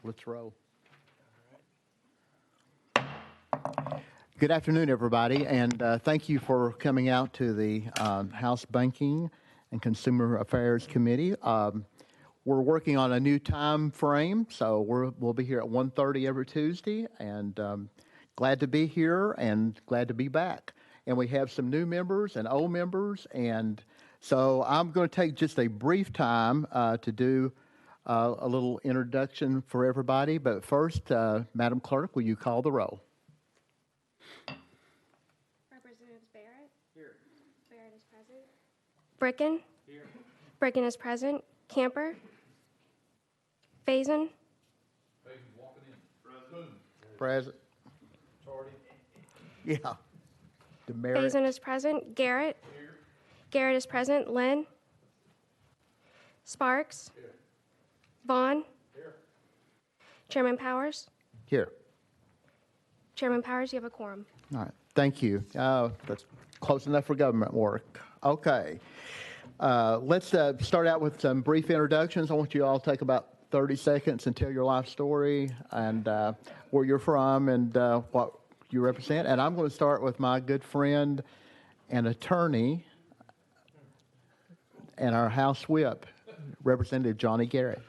Let's roll. Good afternoon, everybody, and thank you for coming out to the House Banking and Consumer Affairs Committee. We're working on a new time frame, so we'll be here at 1:30 every Tuesday, and glad to be here and glad to be back. And we have some new members and old members, and so I'm going to take just a brief time to do a little introduction for everybody. But first, Madam Clerk, will you call the roll? Representatives Barrett? Here. Barrett is present. Bricken? Here. Bricken is present. Camper? Faison? Faison's walking in. Present. Tardy. Yeah. Demerit. Faison is present. Garrett? Here. Garrett is present. Lynn? Sparks? Here. Vaughn? Here. Chairman Powers? Here. Chairman Powers, you have a quorum. All right. Thank you. That's close enough for government work. Okay. Let's start out with some brief introductions. I want you all to take about 30 seconds and tell your life story and where you're from and what you represent. And I'm going to start with my good friend and attorney and our House Whip, Representative Johnny Garrett.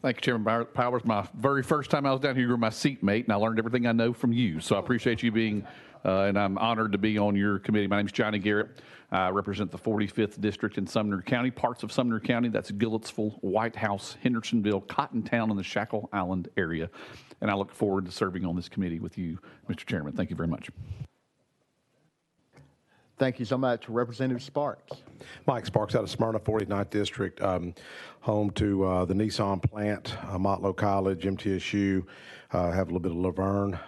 Thank you, Chairman Powers. My very first time I was down here, you were my seatmate, and I learned everything I know from you. So I appreciate you being, and I'm honored to be on your committee. My name is Johnny Garrett. I represent the 45th District in Sumner County, parts of Sumner County. That's Gilletsville, White House, Hendersonville, Cottontown, and the Shackle Island area. And I look forward to serving on this committee with you, Mr. Chairman. Thank you very much. Thank you so much. Representative Sparks. Mike Sparks out of Smyrna, 49th District, home to the Nissan plant, Motlow College, MTSU, have a little bit of Laverne.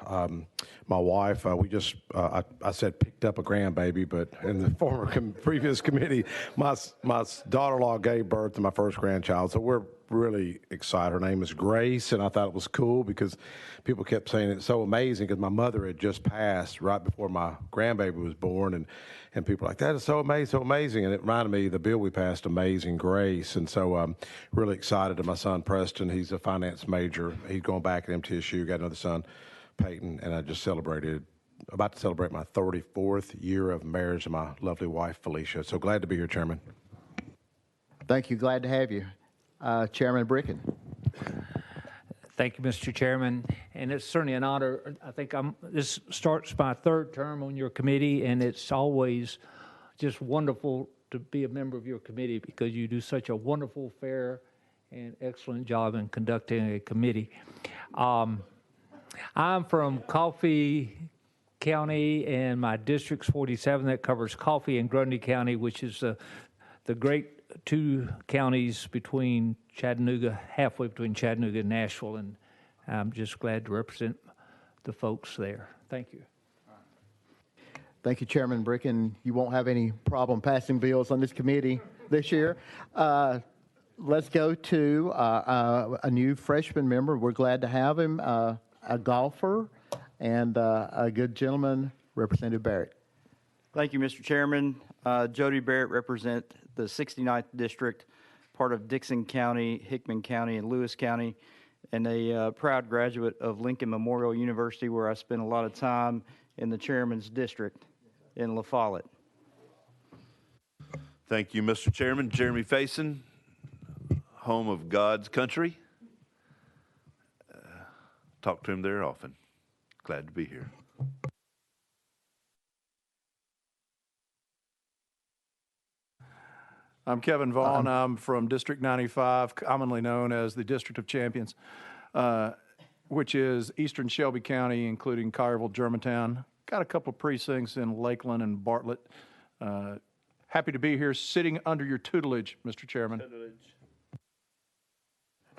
My wife, we just, I said picked up a grandbaby, but in the former previous committee, my daughter-in-law gave birth to my first grandchild, so we're really excited. Her name is Grace, and I thought it was cool because people kept saying it's so amazing because my mother had just passed right before my grandbaby was born, and people were like, that is so amazing, and it reminded me of the bill we passed, Amazing Grace, and so I'm really excited. And my son Preston, he's a finance major. He's going back at MTSU, got another son, Peyton, and I just about to celebrate my 34th year of marriage to my lovely wife, Felicia. So glad to be here, Chairman. Thank you. Glad to have you. Chairman Bricken. Thank you, Mr. Chairman, and it's certainly an honor. I think this starts my third term on your committee, and it's always just wonderful to be a member of your committee because you do such a wonderful, fair, and excellent job in conducting a committee. I'm from Coffee County, and my district's 47. That covers Coffee and Grundy County, which is the great two counties between Chattanooga, halfway between Chattanooga and Nashville, and I'm just glad to represent the folks there. Thank you. Thank you, Chairman Bricken. You won't have any problem passing bills on this committee this year. Let's go to a new freshman member. We're glad to have him, a golfer and a good gentleman, Representative Barrett. Thank you, Mr. Chairman. Jody Barrett, represent the 69th District, part of Dixon County, Hickman County, and Lewis County, and a proud graduate of Lincoln Memorial University, where I spent a lot of time in the chairman's district in La Follette. Thank you, Mr. Chairman. Jeremy Faison, home of God's country. Talk to him there often. Glad to be here. I'm Kevin Vaughn. I'm from District 95, commonly known as the District of Champions, which is eastern Shelby County, including Collierville, Germantown. Got a couple of precincts in Lakeland and Bartlett. Happy to be here sitting under your tutelage, Mr. Chairman.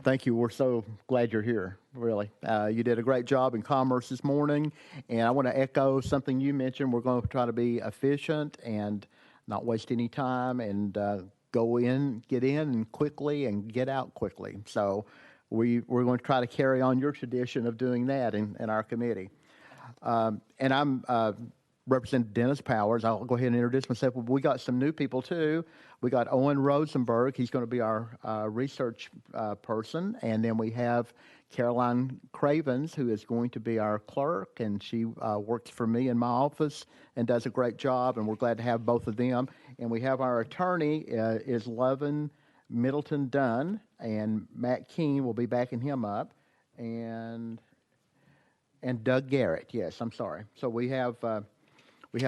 Thank you. We're so glad you're here, really. You did a great job in commerce this morning, and I want to echo something you mentioned. We're going to try to be efficient and not waste any time and get in quickly and get out quickly. So we're going to try to carry on your tradition of doing that in our committee. And I'm Representative Dennis Powers. I'll go ahead and introduce myself. We got some new people too. We got Owen Rosenberg. He's going to be our research person. And then we have Caroline Cravens, who is going to be our clerk. And she works for me in my office and does a great job. And we're glad to have both of them. And we have our attorney is Levin Middleton Dunn. And Matt Keene will be backing him up. And Doug Garrett. Yes, I'm sorry. So we have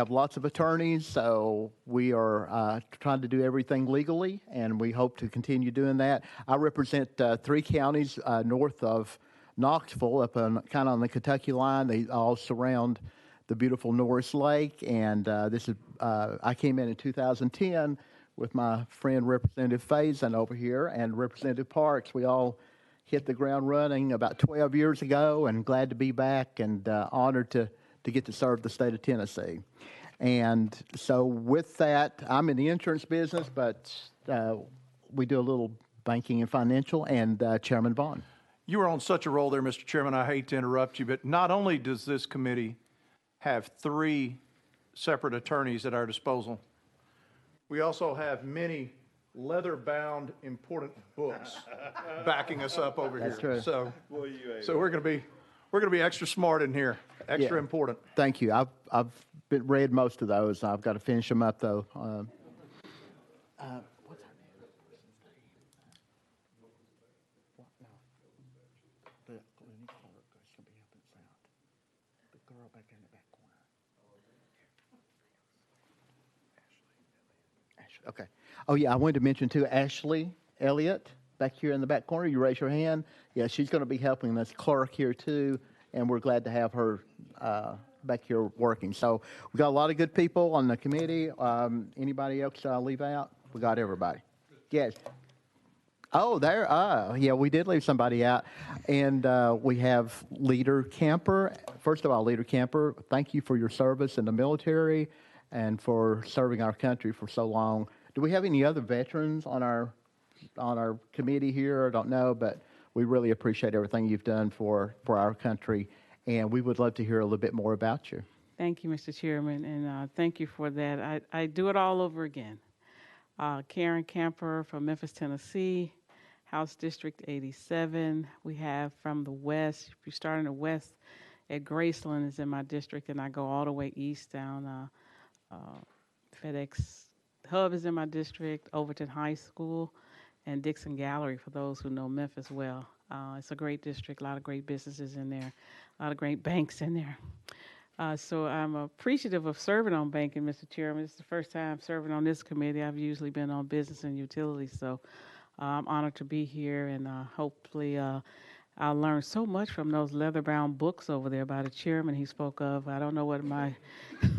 lots of attorneys, so we are trying to do everything legally, and we hope to continue doing that. I represent 3 counties north of Knoxville, up on, kind of on the Kentucky line. They all surround the beautiful Norris Lake, and this is I came in 2010 with my friend Representative Faison over here and Representative Parks. We all hit the ground running about 12 years ago, and glad to be back and honored to get to serve the state of Tennessee. And so with that, I'm in the insurance business, but we do a little banking and financial, and Chairman Vaughn. You were on such a roll there, Mr. Chairman, I hate to interrupt you, but not only does this committee have 3 separate attorneys at our disposal, we also have many leather-bound important books backing us up over That's here. true. So we're going to be extra smart in here, extra Yeah. important. Thank you. I've read most of those. I've got to finish them up though. What's her name? The clinic clerk is going to be up and sound. The girl back in the back corner. Ashley. Okay. Oh yeah, I wanted to mention too, Ashley Elliott back here in the back corner. You raise your hand. Yeah, she's going to be helping us clerk here too, and we're glad to have her back here working. So we got a lot of good people on the committee. Anybody else leave out? We got everybody. Yes. Oh, there. Yeah, we did leave somebody out, and we have Leader Camper. First of all, Leader Camper, thank you for your service in the military and for serving our country for so long. Do we have any other veterans on our committee here? I don't know, but we really appreciate everything you've done for our country, and we would love to hear a little bit more about you. Thank you, Mr. Chairman, and thank you for that. I do it all over again. Karen Camper from Memphis, Tennessee, House District 87. We have from the west, if you start in the west, at Graceland is in my district, and I go all the way east down FedEx Hub is in my district, Overton High School, and Dixon Gallery for those who know Memphis well. It's a great district, a lot of great businesses in there, a lot of great banks in there. So I'm appreciative of serving on banking, Mr. Chairman. This is the first time serving on this committee. I've usually been on business and utilities, so I'm honored to be here, and hopefully I'll learn so much from those leather-bound books over there by the chairman he spoke of. I don't know what my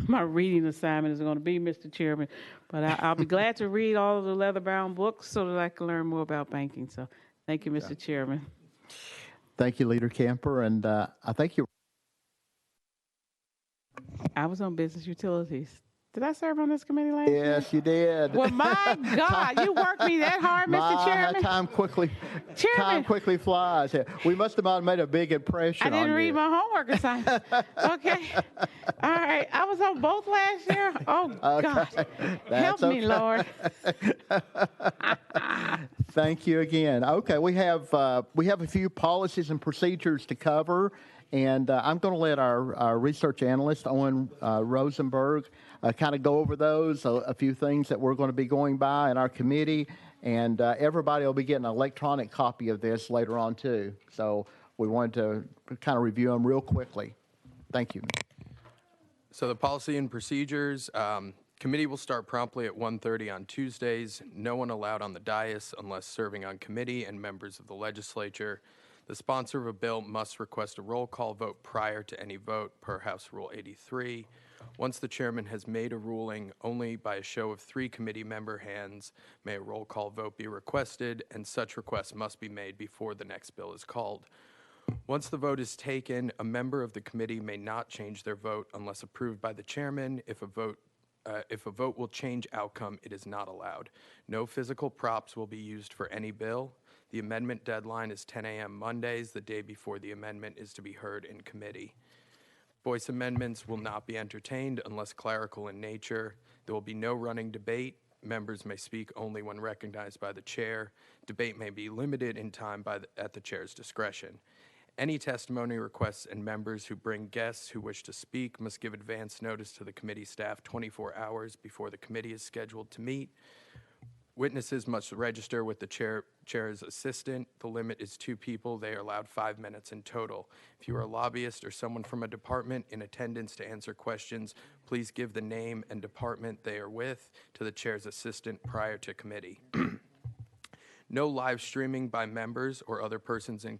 my reading assignment is going to be, Mr. Chairman, but I'll be glad to read all of the leather-bound books so that I can learn more about banking. So thank you, Mr. Chairman. Thank you, Leader Camper, and I think you. I was on business utilities. Did I serve on this committee last year? Yes, you did. Well, my God, you worked me that hard, Mr. Chairman. Time quickly flies. We must have made a big impression on you. I didn't read my homework assignment. Okay. All right. I was on both last year. Oh, God. Help me, Lord. Thank you again. Okay, we have a few policies and procedures to cover. And I'm going to let our research analyst, Owen Rosenberg, kind of go over those, a few things that we're going to be going by in our committee. And everybody will be getting an electronic copy of this later on, too. So we wanted to kind of review them real quickly. Thank you. So the policy and procedures, committee will start promptly at 1:30 on Tuesdays. No one allowed on the dais unless serving on committee and members of the legislature. The sponsor of a bill must request a roll call vote prior to any vote per House Rule 83. Once the chairman has made a ruling, only by a show of 3 committee member hands may a roll call vote be requested, and such request must be made before the next bill is called. Once the vote is taken, a member of the committee may not change their vote unless approved by the chairman. If a vote will change outcome, it is not allowed. No physical props will be used for any bill. The amendment deadline is 10 a.m. Mondays, the day before the amendment is to be heard in committee. Voice amendments will not be entertained unless clerical in nature. There will be no running debate. Members may speak only when recognized by the chair. Debate may be limited in time at the chair's discretion. Any testimony requests and members who bring guests who wish to speak must give advance notice to the committee staff 24 hours before the committee is scheduled to meet. Witnesses must register with the chair's assistant. The limit is 2 people. They are allowed 5 minutes in total. If you are a lobbyist or someone from a department in attendance to answer questions, please give the name and department they are with to the chair's assistant prior to committee. No live streaming by members or other persons in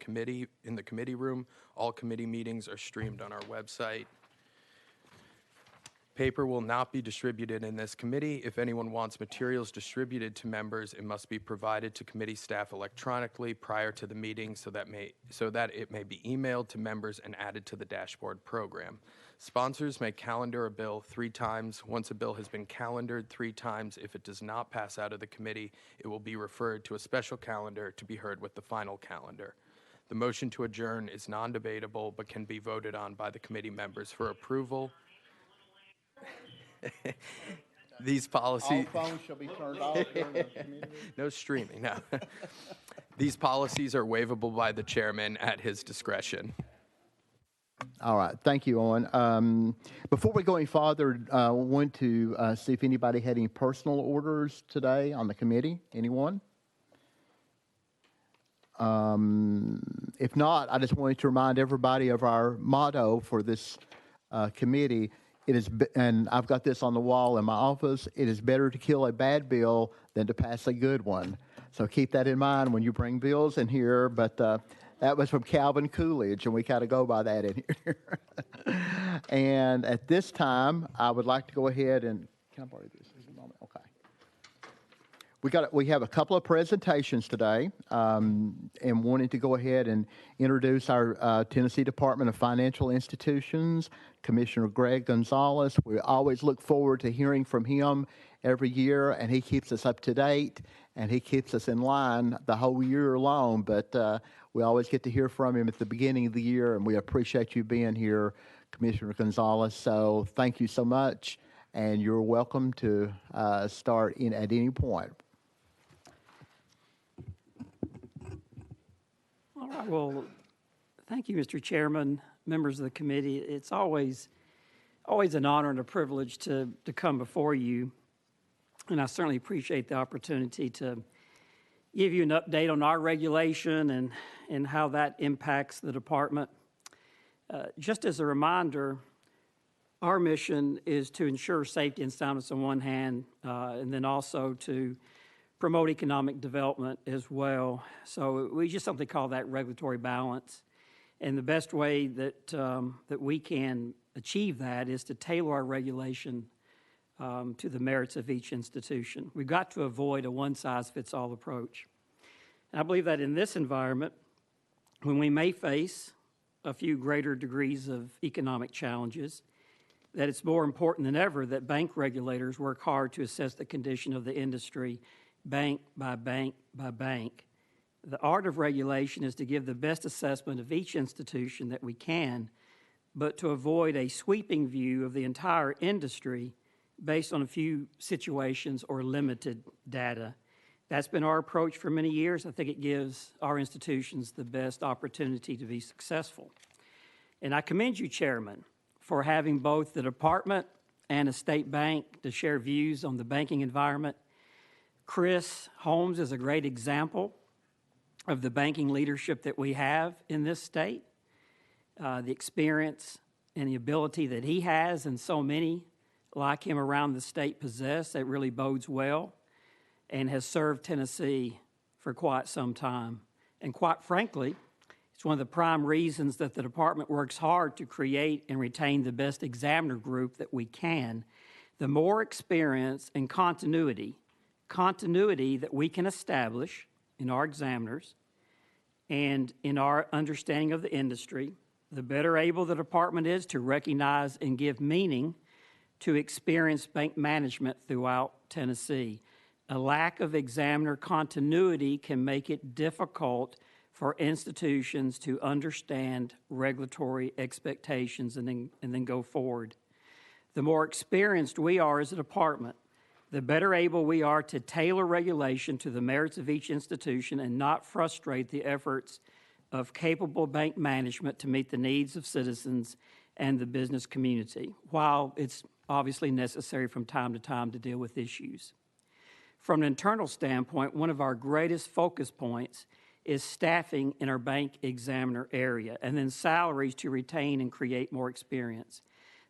the committee room. All committee meetings are streamed on our website. Paper will not be distributed in this committee. If anyone wants materials distributed to members, it must be provided to committee staff electronically prior to the meeting so that it may be emailed to members and added to the dashboard program. Sponsors may calendar a bill 3 times. Once a bill has been calendared 3 times, if it does not pass out of the committee, it will be referred to a special calendar to be heard with the final calendar. The motion to adjourn is non-debatable but can be voted on by the committee members for approval. These policies. All phones shall be turned off during the committee. No streaming, no. These policies are waivable by the chairman at his discretion. All right, thank you, Owen. Before we go any farther, I want to see if anybody had any personal orders today on the committee. Anyone? If not, I just wanted to remind everybody of our motto for this committee. And I've got this on the wall in my office, it is better to kill a bad bill than to pass a good one. So keep that in mind when you bring bills in here, but that was from Calvin Coolidge, and we kind of go by that in here. And at this time, I would like to go ahead and, can I borrow this for a moment? Okay. We have a couple of presentations today, and wanted to go ahead and introduce our Tennessee Department of Financial Institutions, Commissioner Greg Gonzalez. We always look forward to hearing from him every year, and he keeps us up to date, and he keeps us in line the whole year long, but we always get to hear from him at the beginning of the year, and we appreciate you being here, Commissioner Gonzalez. So thank you so much, and you're welcome to start in at any point. All right, well, thank you, Mr. Chairman, members of the committee. It's always an honor and a privilege to come before you, and I certainly appreciate the opportunity to give you an update on our regulation and how that impacts the department. Just as a reminder, our mission is to ensure safety and soundness on one hand, and then also to promote economic development as well. So we just something call that regulatory balance. And the best way that we can achieve that is to tailor our regulation to the merits of each institution. We've got to avoid a one-size-fits-all approach. And I believe that in this environment, when we may face a few greater degrees of economic challenges, that it's more important than ever that bank regulators work hard to assess the condition of the industry bank by bank by bank. The art of regulation is to give the best assessment of each institution that we can, but to avoid a sweeping view of the entire industry based on a few situations or limited data. That's been our approach for many years. I think it gives our institutions the best opportunity to be successful. And I commend you, Chairman, for having both the department and a state bank to share views on the banking environment. Chris Holmes is a great example of the banking leadership that we have in this state, the experience and the ability that he has and so many like him around the state possess. That really bodes well and has served Tennessee for quite some time. And quite frankly, it's one of the prime reasons that the department works hard to create and retain the best examiner group that we can. The more experience and continuity that we can establish in our examiners and in our understanding of the industry, the better able the department is to recognize and give meaning to experienced bank management throughout Tennessee. A lack of examiner continuity can make it difficult for institutions to understand regulatory expectations and then go forward. The more experienced we are as a department, the better able we are to tailor regulation to the merits of each institution and not frustrate the efforts of capable bank management to meet the needs of citizens and the business community, while it's obviously necessary from time to time to deal with issues. From an internal standpoint, one of our greatest focus points is staffing in our bank examiner area, and then salaries to retain and create more experience.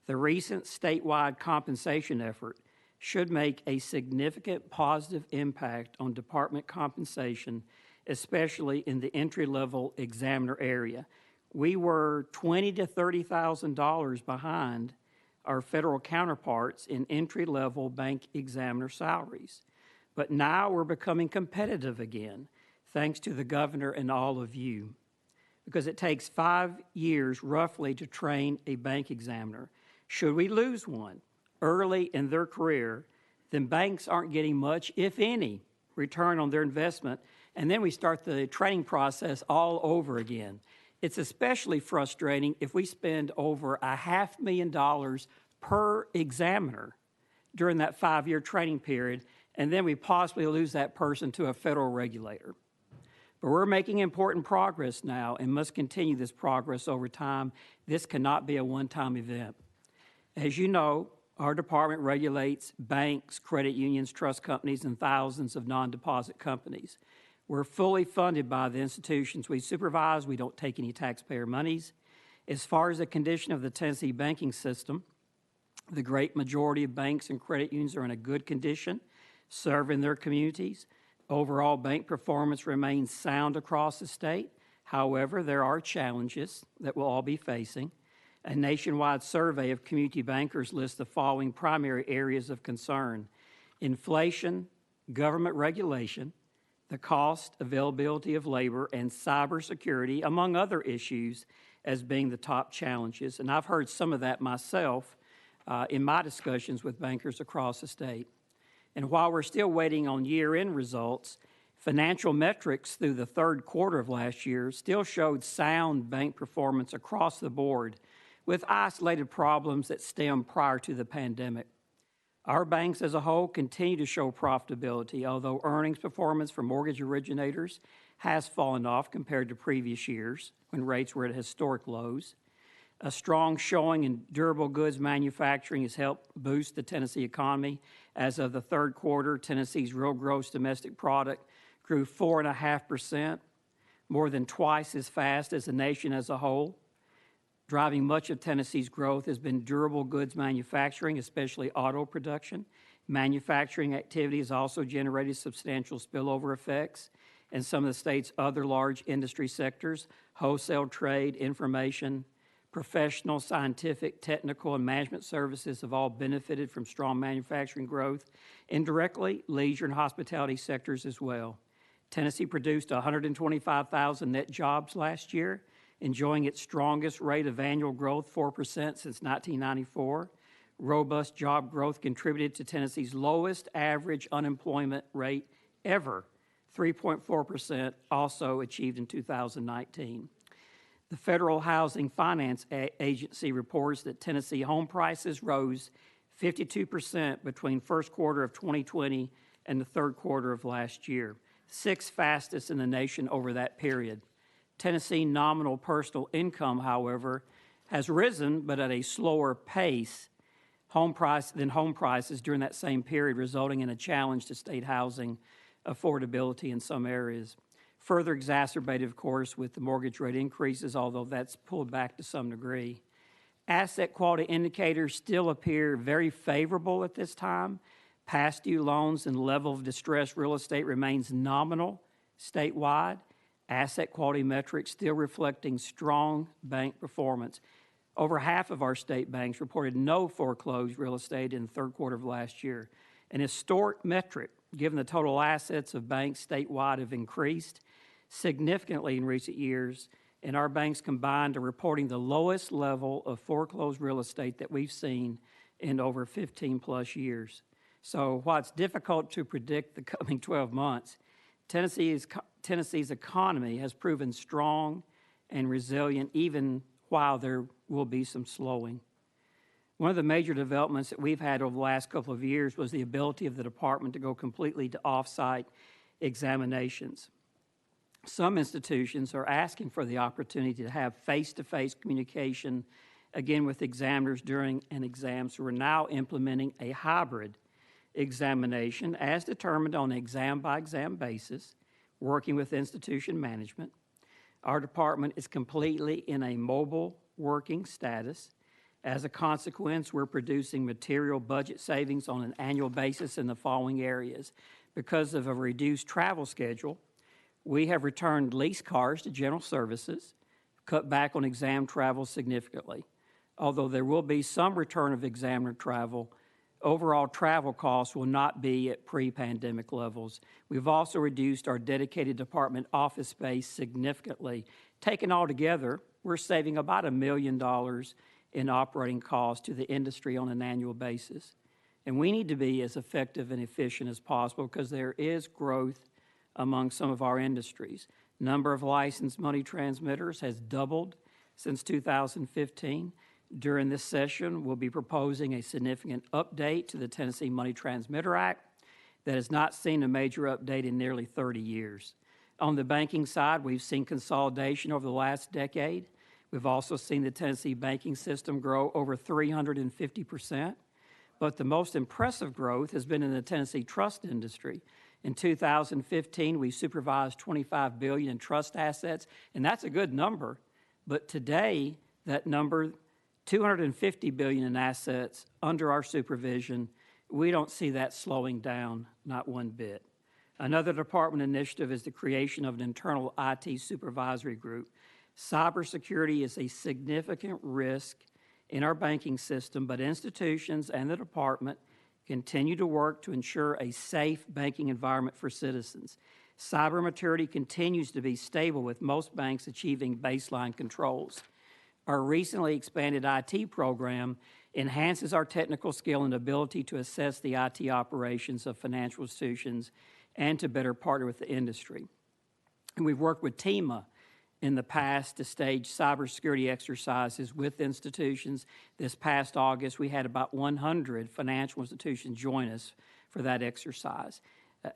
The recent statewide compensation effort should make a significant positive impact on department compensation, especially in the entry-level examiner area. We were $20,000 to $30,000 behind our federal counterparts in entry-level bank examiner salaries. But now we're becoming competitive again, thanks to the governor and all of you, because it takes 5 years roughly to train a bank examiner. Should we lose one early in their career, then banks aren't getting much, if any, return on their investment, and then we start the training process all over again. It's especially frustrating if we spend over $500,000 per examiner during that 5-year training period, and then we possibly lose that person to a federal regulator. But we're making important progress now and must continue this progress over time. This cannot be a one-time event. As you know, our department regulates banks, credit unions, trust companies, and thousands of non-deposit companies. We're fully funded by the institutions we supervise. We don't take any taxpayer monies. As far as the condition of the Tennessee banking system, the great majority of banks and credit unions are in a good condition, serving their communities. Overall bank performance remains sound across the state. However, there are challenges that we'll all be facing. A nationwide survey of community bankers lists the following primary areas of concern: inflation, government regulation, the cost, availability of labor, and cybersecurity, among other issues, as being the top challenges. And I've heard some of that myself in my discussions with bankers across the state. And while we're still waiting on year-end results, financial metrics through the third quarter of last year still showed sound bank performance across the board, with isolated problems that stem prior to the pandemic. Our banks as a whole continue to show profitability, although earnings performance for mortgage originators has fallen off compared to previous years when rates were at historic lows. A strong showing in durable goods manufacturing has helped boost the Tennessee economy. As of the third quarter, Tennessee's real gross domestic product grew 4.5%, more than twice as fast as the nation as a whole. Driving much of Tennessee's growth has been durable goods manufacturing, especially auto production. Manufacturing activity has also generated substantial spillover effects in some of the state's other large industry sectors. Wholesale trade, information, professional, scientific, technical, and management services have all benefited from strong manufacturing growth. Indirectly, leisure and hospitality sectors as well. Tennessee produced 125,000 net jobs last year, enjoying its strongest rate of annual growth, 4% since 1994. Robust job growth contributed to Tennessee's lowest average unemployment rate ever, 3.4%, also achieved in 2019. The Federal Housing Finance Agency reports that Tennessee home prices rose 52% between first quarter of 2020 and the third quarter of last year, sixth fastest in the nation over that period. Tennessee nominal personal income, however, has risen, but at a slower pace than home prices during that same period, resulting in a challenge to state housing affordability in some areas. Further exacerbated, of course, with the mortgage rate increases, although that's pulled back to some degree. Asset quality indicators still appear very favorable at this time. Past due loans and level of distressed real estate remains nominal statewide. Asset quality metrics still reflecting strong bank performance. Over half of our state banks reported no foreclosed real estate in the third quarter of last year. An historic metric, given the total assets of banks statewide have increased significantly in recent years, and our banks combined are reporting the lowest level of foreclosed real estate that we've seen in over 15 plus years. So while it's difficult to predict the coming 12 months, Tennessee's economy has proven strong and resilient even while there will be some slowing. One of the major developments that we've had over the last couple of years was the ability of the department to go completely to off-site examinations. Some institutions are asking for the opportunity to have face-to-face communication, again, with examiners during an exam. So we're now implementing a hybrid examination as determined on an exam-by-exam basis, working with institution management. Our department is completely in a mobile working status. As a consequence, we're producing material budget savings on an annual basis in the following areas. Because of a reduced travel schedule, we have returned leased cars to general services, cut back on exam travel significantly. Although there will be some return of examiner travel, overall travel costs will not be at pre-pandemic levels. We've also reduced our dedicated department office space significantly. Taken all together, we're saving about $1 million in operating costs to the industry on an annual basis. And we need to be as effective and efficient as possible because there is growth among some of our industries. Number of licensed money transmitters has doubled since 2015. During this session, we'll be proposing a significant update to the Tennessee Money Transmitter Act that has not seen a major update in nearly 30 years. On the banking side, we've seen consolidation over the last decade. We've also seen the Tennessee banking system grow over 350%. But the most impressive growth has been in the Tennessee trust industry. In 2015, we supervised $25 billion in trust assets, and that's a good number. But today, that number, $250 billion in assets under our supervision, we don't see that slowing down, not one bit. Another department initiative is the creation of an internal IT supervisory group. Cybersecurity is a significant risk in our banking system, but institutions and the department continue to work to ensure a safe banking environment for citizens. Cyber maturity continues to be stable, with most banks achieving baseline controls. Our recently expanded IT program enhances our technical skill and ability to assess the IT operations of financial institutions and to better partner with the industry. And we've worked with TEMA in the past to stage cybersecurity exercises with institutions. This past August, we had about 100 financial institutions join us for that exercise.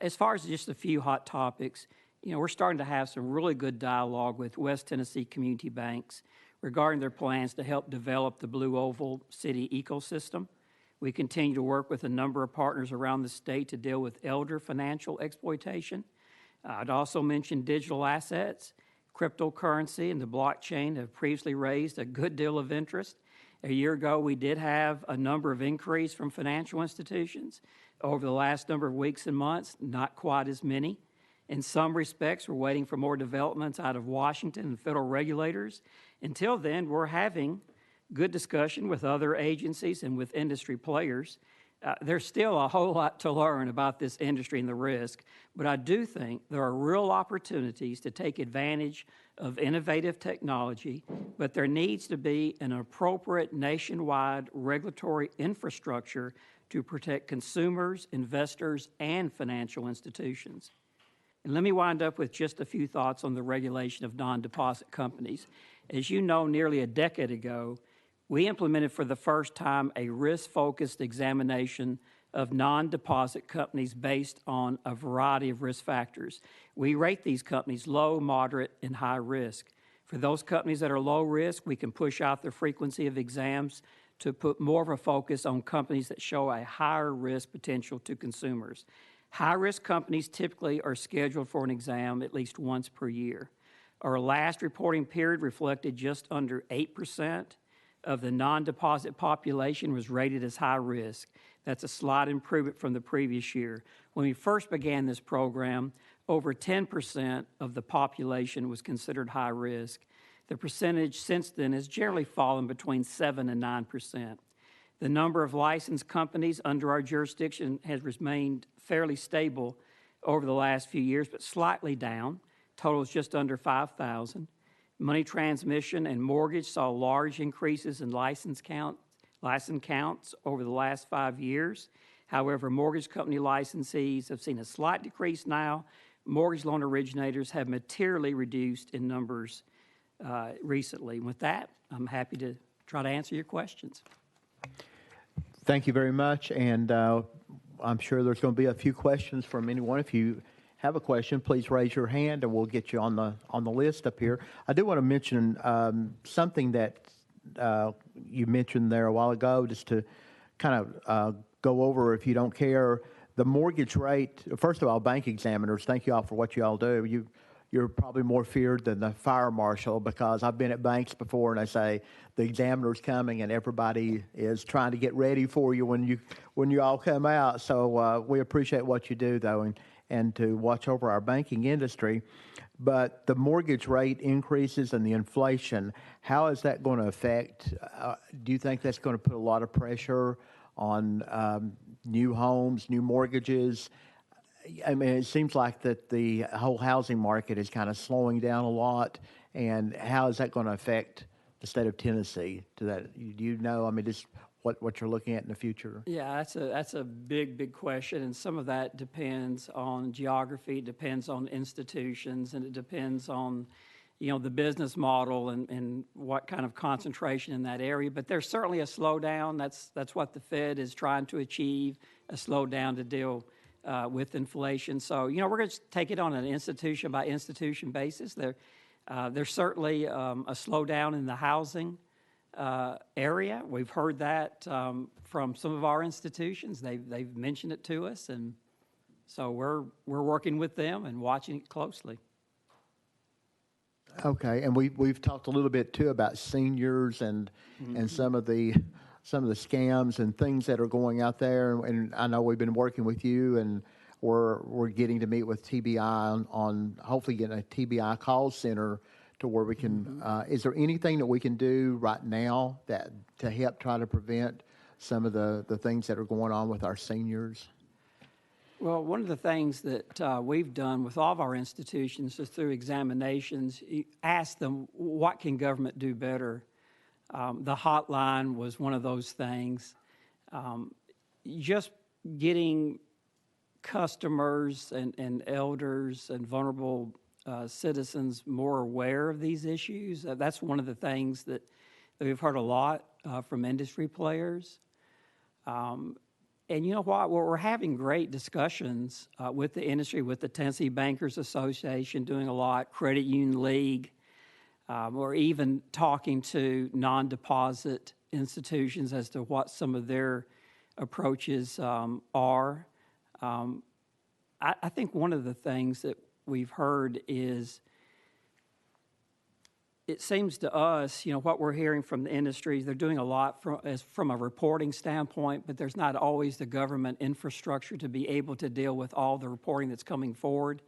As far as just a few hot topics, we're starting to have some really good dialogue with West Tennessee community banks regarding their plans to help develop the Blue Oval City ecosystem. We continue to work with a number of partners around the state to deal with elder financial exploitation. I'd also mention digital assets. Cryptocurrency and the blockchain have previously raised a good deal of interest. A year ago, we did have a number of inquiries from financial institutions. Over the last number of weeks and months, not quite as many. In some respects, we're waiting for more developments out of Washington and federal regulators. Until then, we're having good discussion with other agencies and with industry players. There's still a whole lot to learn about this industry and the risk, but I do think there are real opportunities to take advantage of innovative technology, but there needs to be an appropriate nationwide regulatory infrastructure to protect consumers, investors, and financial institutions. And let me wind up with just a few thoughts on the regulation of non-deposit companies. As you know, nearly a decade ago, we implemented for the first time a risk-focused examination of non-deposit companies based on a variety of risk factors. We rate these companies low, moderate, and high risk. For those companies that are low risk, we can push out the frequency of exams to put more of a focus on companies that show a higher risk potential to consumers. High-risk companies typically are scheduled for an exam at least once per year. Our last reporting period reflected just under 8% of the non-deposit population was rated as high risk. That's a slight improvement from the previous year. When we first began this program, over 10% of the population was considered high risk. The percentage since then has generally fallen between 7 and 9%. The number of licensed companies under our jurisdiction has remained fairly stable over the last few years, but slightly down. Total is just under 5,000. Money transmission and mortgage saw large increases in license counts over the last 5 years. However, mortgage company licensees have seen a slight decrease now, mortgage loan originators have materially reduced in numbers recently. With that, I'm happy to try to answer your questions. Thank you very much, and I'm sure there's going to be a few questions from anyone. If you have a question, please raise your hand, and we'll get you on the list up here. I do want to mention something that you mentioned there a while ago, just to kind of go over, if you don't care, the mortgage rate. First of all, bank examiners, thank you all for what you all do. You're probably more feared than the fire marshal, because I've been at banks before and they say the examiner's coming and everybody is trying to get ready for you when you all come out. So we appreciate what you do, though, and to watch over our banking industry. But the mortgage rate increases and the inflation, how is that going to affect? Do you think that's going to put a lot of pressure on new homes, new mortgages? I mean, it seems like that the whole housing market is kind of slowing down a lot, and how is that going to affect the state of Tennessee? Do you know? I mean, just what you're looking at in the future? Yeah, that's a big question, and some of that depends on geography, depends on institutions, and it depends on, the business model and what kind of concentration in that area. But there's certainly a slowdown. That's what the Fed is trying to achieve, a slowdown to deal with inflation. So, we're going to take it on an institution by institution basis. There's certainly a slowdown in the housing area. We've heard that from some of our institutions. They've mentioned it to us, and so we're working with them and watching it closely. Okay, and we've talked a little bit too about seniors and some of the scams and things that are going out there. And I know we've been working with you, and we're getting to meet with TBI on hopefully getting a TBI call center to where we can. Is there anything that we can do right now that to help try to prevent some of the things that are going on with our seniors? Well, one of the things that we've done with all of our institutions is through examinations, ask them, what can government do better? The hotline was one of those things. Just getting customers and elders and vulnerable citizens more aware of these issues, that's one of the things that we've heard a lot from industry players. And you know what? Well, we're having great discussions with the industry, with the Tennessee Bankers Association doing a lot, Credit Union League. Or even talking to non-deposit institutions as to what some of their approaches are. I think one of the things that we've heard is, it seems to us, what we're hearing from the industry, they're doing a lot from a reporting standpoint, but there's not always the government infrastructure to be able to deal with all the reporting that's coming forward.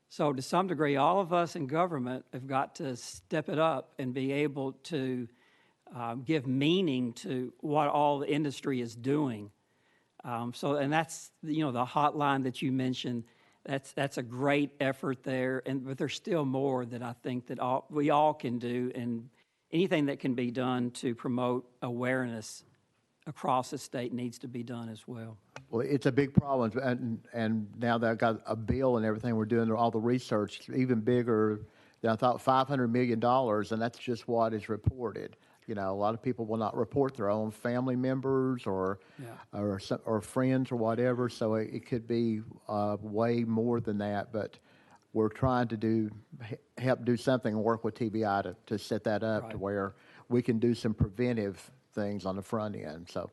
So to some degree, all of us in government have got to step it up and be able to give meaning to what all the industry is doing. And that's, the hotline that you mentioned, that's a great effort there. But there's still more that I think that we all can do, and anything that can be done to promote awareness across the state needs to be done as well. Well, it's a big problem, and now that I've got a bill and everything, we're doing all the research, even bigger than I thought, $500 million, and that's just what is reported. A lot of people will not report their own family members or friends or whatever, so it could be way more than that, but we're trying to help do something and work with TBI to set that up to where we can do some preventive things on the front end. So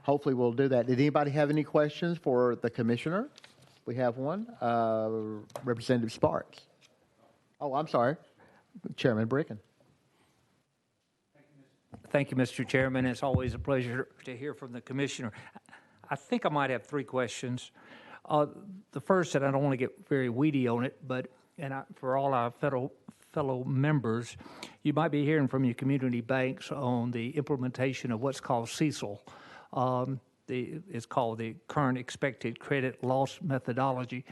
hopefully we'll do that. Did anybody have any questions for the commissioner? We have one. Representative Sparks. Oh, I'm sorry. Chairman Bricken. Thank you, Mr. Chairman. It's always a pleasure to hear from the commissioner. I think I might have three questions. The first, and I don't want to get very weedy on it, but for all our fellow members, you might be hearing from your community banks on the implementation of what's called CECL. It's called the Current Expected Credit Loss Methodology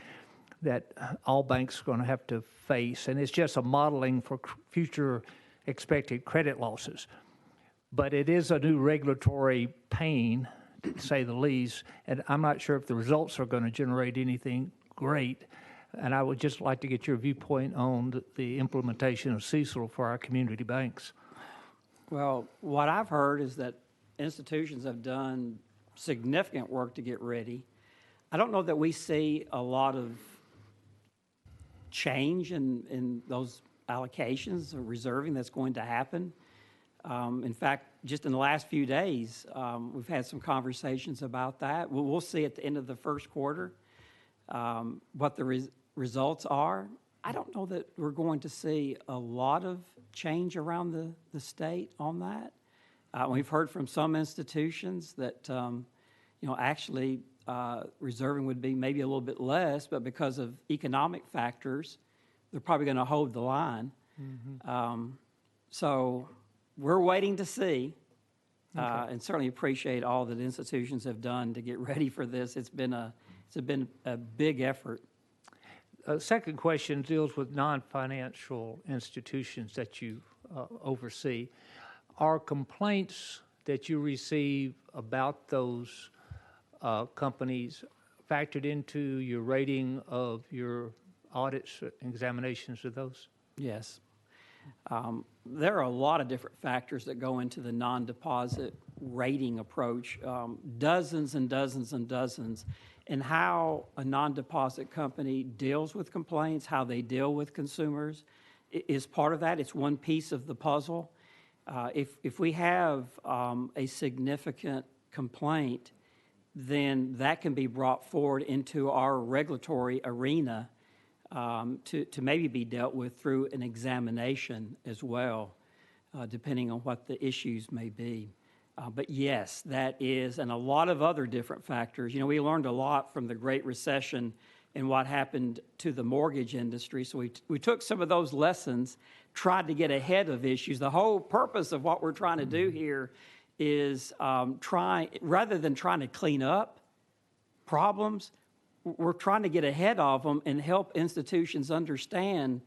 that all banks are going to have to face, and it's just a modeling for future expected credit losses. But it is a new regulatory pain, to say the least, and I'm not sure if the results are going to generate anything great. And I would just like to get your viewpoint on the implementation of CECL for our community banks. Well, what I've heard is that institutions have done significant work to get ready. I don't know that we see a lot of change in those allocations or reserving that's going to happen. In fact, just in the last few days, we've had some conversations about that. We'll see at the end of the first quarter what the results are. I don't know that we're going to see a lot of change around the state on that. We've heard from some institutions that, actually reserving would be maybe a little bit less, but because of economic factors, they're probably going to hold the line. So we're waiting to see, and certainly appreciate all that institutions have done to get ready for this. It's been a big effort. Second question deals with non-financial institutions that you oversee. Are complaints that you receive about those companies factored into your rating of your audits, examinations of those? Yes. There are a lot of different factors that go into the non-deposit rating approach, dozens and dozens and dozens, and how a non-deposit company deals with complaints, how they deal with consumers is part of that. It's one piece of the puzzle. If we have a significant complaint, then that can be brought forward into our regulatory arena to maybe be dealt with through an examination as well, depending on what the issues may be. But yes, that is, and a lot of other different factors. We learned a lot from the Great Recession and what happened to the mortgage industry. So we took some of those lessons, tried to get ahead of issues. The whole purpose of what we're trying to do here is rather than trying to clean up problems, we're trying to get ahead of them and help institutions understand,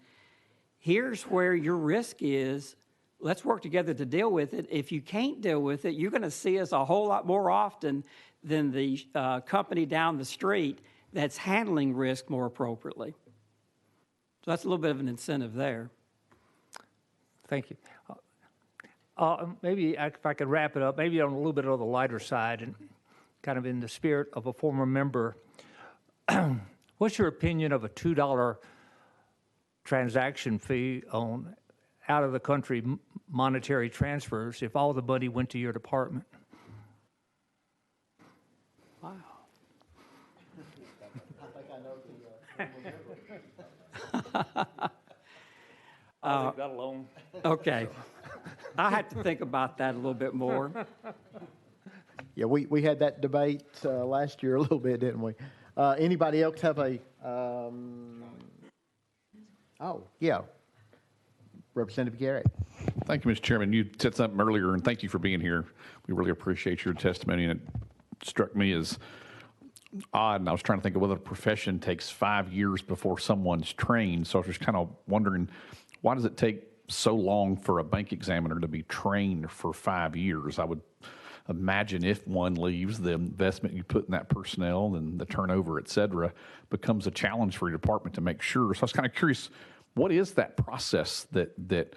here's where your risk is. Let's work together to deal with it. If you can't deal with it, you're going to see us a whole lot more often than the company down the street that's handling risk more appropriately. So that's a little bit of an incentive there. Thank you. Maybe if I could wrap it up, maybe on a little bit of the lighter side and kind of in the spirit of a former member, what's your opinion of a $2 transaction fee on out-of-the-country monetary transfers if all the money went to your department? Wow. I'll leave that alone. Okay. I had to think about that a little bit more. Yeah, we had that debate last year a little bit, didn't we? Anybody else have a? Yeah. Representative Garrett. Thank you, Mr. Chairman. You said something earlier, and thank you for being here. We really appreciate your testimony, and it struck me as odd, and I was trying to think of whether a profession takes 5 years before someone's trained. So I was just kind of wondering, why does it take so long for a bank examiner to be trained for 5 years? I would imagine if one leaves, the investment you put in that personnel and the turnover, et cetera, becomes a challenge for your department to make sure. So I was kind of curious, what is that process that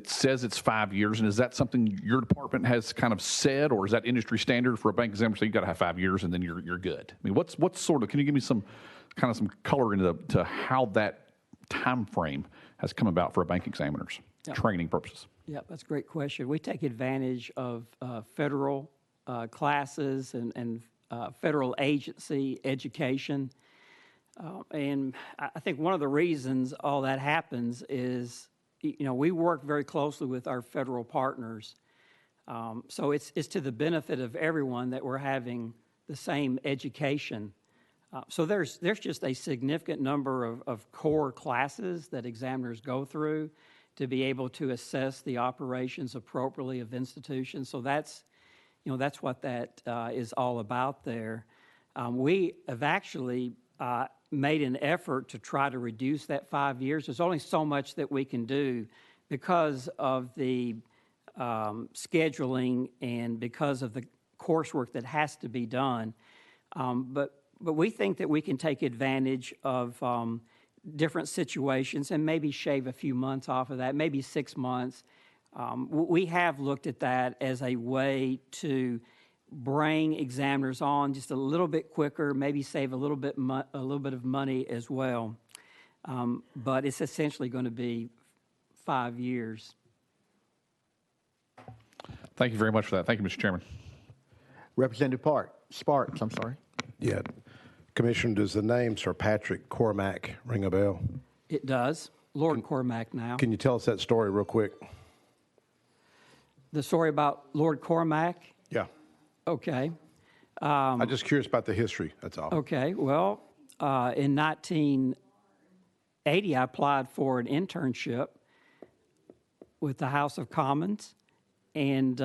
says it's 5 years, and is that something your department has kind of said, or is that industry standard for a bank examiner? So you got to have 5 years, and then you're good. I mean, what's sort of? Can you give me some color into how that time frame has come about for a bank examiner's training purposes? Yeah, that's a great question. We take advantage of federal classes and federal agency education. And I think one of the reasons all that happens is, we work very closely with our federal partners. So it's to the benefit of everyone that we're having the same education. So there's just a significant number of core classes that examiners go through to be able to assess the operations appropriately of institutions. So that's what that is all about there. We have actually made an effort to try to reduce that 5 years. There's only so much that we can do because of the scheduling and because of the coursework that has to be done. But but we think that we can take advantage of different situations and maybe shave a few months off of that, maybe 6 months. We have looked at that as a way to bring examiners on just a little bit quicker, maybe save a little bit of money as well. But it's essentially going to be 5 years. Thank you very much for that. Thank you, Mr. Chairman. Representative Sparks, I'm sorry. Yeah. Commissioner, does the name Sir Patrick Cormack ring a bell? It does. Lord Cormack now. Can you tell us that story real quick? The story about Lord Cormack? Yeah. Okay. I'm just curious about the history, that's all. Okay. Well, in 1980, I applied for an internship with the House of Commons, and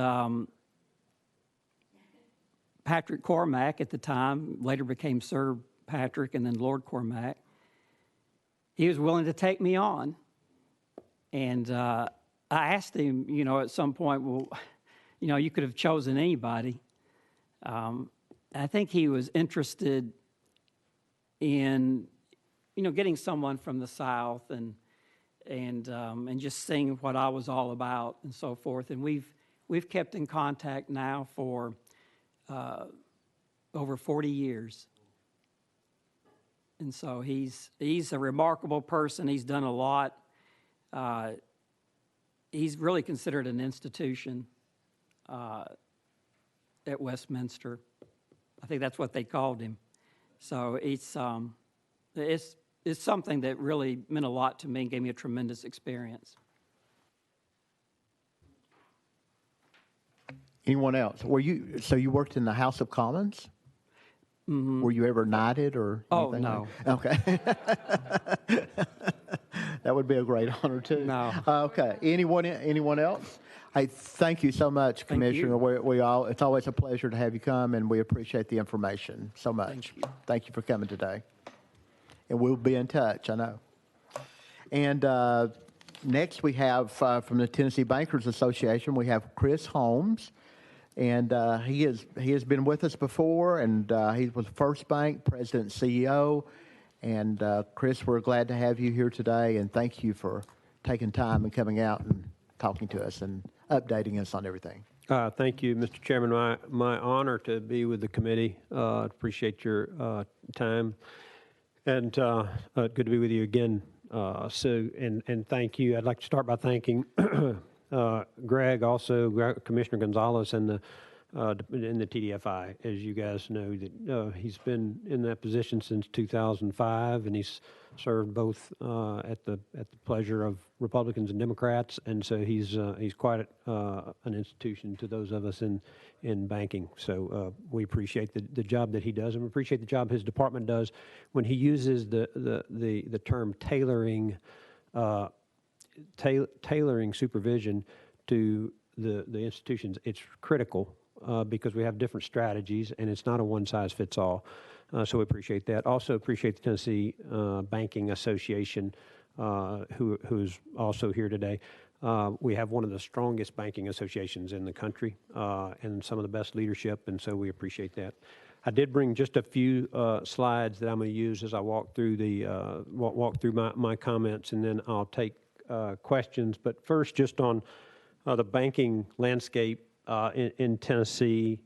Patrick Cormack at the time, later became Sir Patrick and then Lord Cormack, he was willing to take me on. And I asked him, at some point, well, you could have chosen anybody. I think he was interested in, getting someone from the South and just seeing what I was all about and so forth. And we've kept in contact now for over 40 years. And so he's a remarkable person. He's done a lot. He's really considered an institution at Westminster. I think that's what they called him. So it's something that really meant a lot to me and gave me a tremendous experience. Anyone else? So you worked in the House of Commons? Mm-hmm. Were you ever knighted or anything? Oh, no. Okay. That would be a great honor, too. No. Okay. Anyone else? Hey, thank you so much, Commissioner. It's always a pleasure to have you come, and we appreciate the information so much. Thank you for coming today. And we'll be in touch, I know. And next we have from the Tennessee Bankers Association, we have Chris Holmes. And he has been with us before, and he was First Bank President and CEO. And Chris, we're glad to have you here today, and thank you for taking time and coming out and talking to us and updating us on everything. Thank you, Mr. Chairman. My honor to be with the committee. Appreciate your time, and good to be with you again, Sue. And thank you. I'd like to start by thanking Greg, also Commissioner Gonzalez, and the TDFI. As you guys know, that he's been in that position since 2005, and he's served both at the pleasure of Republicans and Democrats, and so he's quite an institution to those of us in banking. So we appreciate the job that he does, and we appreciate the job his department does when he uses the term tailoring supervision to the institutions. It's critical because we have different strategies, and it's not a one-size-fits-all. So we appreciate that. Also appreciate the Tennessee Banking Association, who's also here today. We have one of the strongest banking associations in the country, and some of the best leadership, and so we appreciate that. I did bring just a few slides that I'm going to use as I walk through my comments, and then I'll take questions. But first, just on the banking landscape in Tennessee,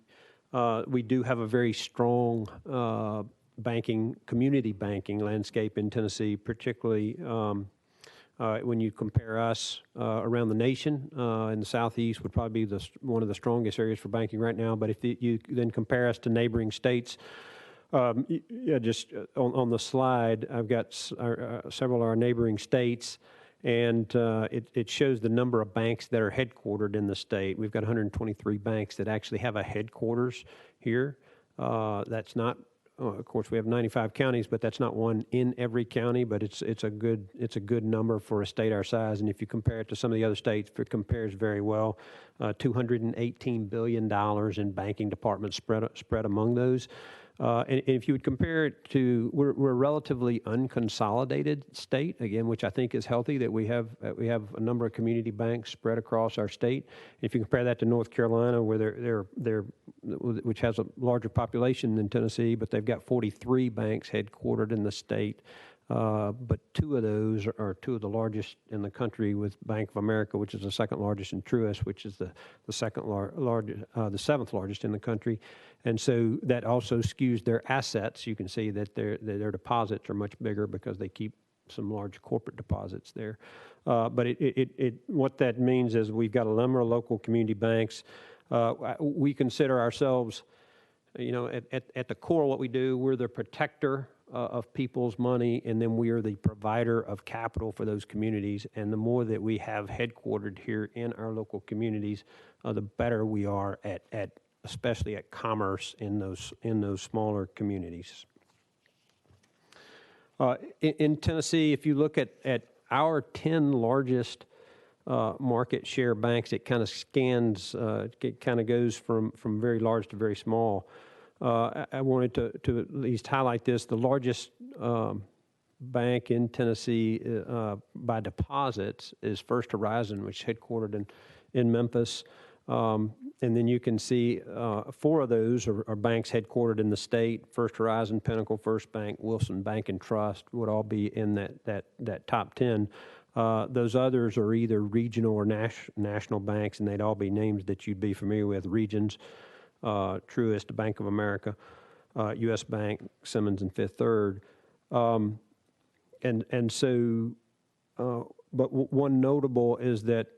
we do have a very strong community banking landscape in Tennessee, particularly when you compare us around the nation. In the Southeast would probably be one of the strongest areas for banking right now. But if you then compare us to neighboring states, just on the slide, I've got several of our neighboring states. And it shows the number of banks that are headquartered in the state. We've got 123 banks that actually have a headquarters here. That's not, of course, we have 95 counties, but that's not one in every county. But it's a good number for a state our size. And if you compare it to some of the other states, it compares very well. $218 billion in banking departments spread among those. And if you would compare it to, we're a relatively unconsolidated state, again, which I think is healthy, that we have a number of community banks spread across our state. If you compare that to North Carolina, where they're which has a larger population than Tennessee, but they've got 43 banks headquartered in the state. But two of those are two of the largest in the country, with Bank of America, which is the second largest, and Truist, which is the seventh largest in the country. And so that also skews their assets. You can see that their deposits are much bigger because they keep some large corporate deposits there. But what that means is we've got a number of local community banks. We consider ourselves, at the core of what we do, we're the protector of people's money, and then we are the provider of capital for those communities. And the more that we have headquartered here in our local communities, the better we are at especially at commerce in those smaller communities. In Tennessee, if you look at our 10 largest market share banks, it kind of scans, it kind of goes from very large to very small. I wanted to at least highlight this. The largest bank in Tennessee by deposits is First Horizon, which is headquartered in Memphis. And then you can see 4 of those are banks headquartered in the state. First Horizon, Pinnacle, First Bank, Wilson Bank and Trust would all be in that top 10. Those others are either regional or national banks, and they'd all be names that you'd be familiar with: Regions, Truist, Bank of America, U.S. Bank, Simmons, and Fifth Third. But one notable is that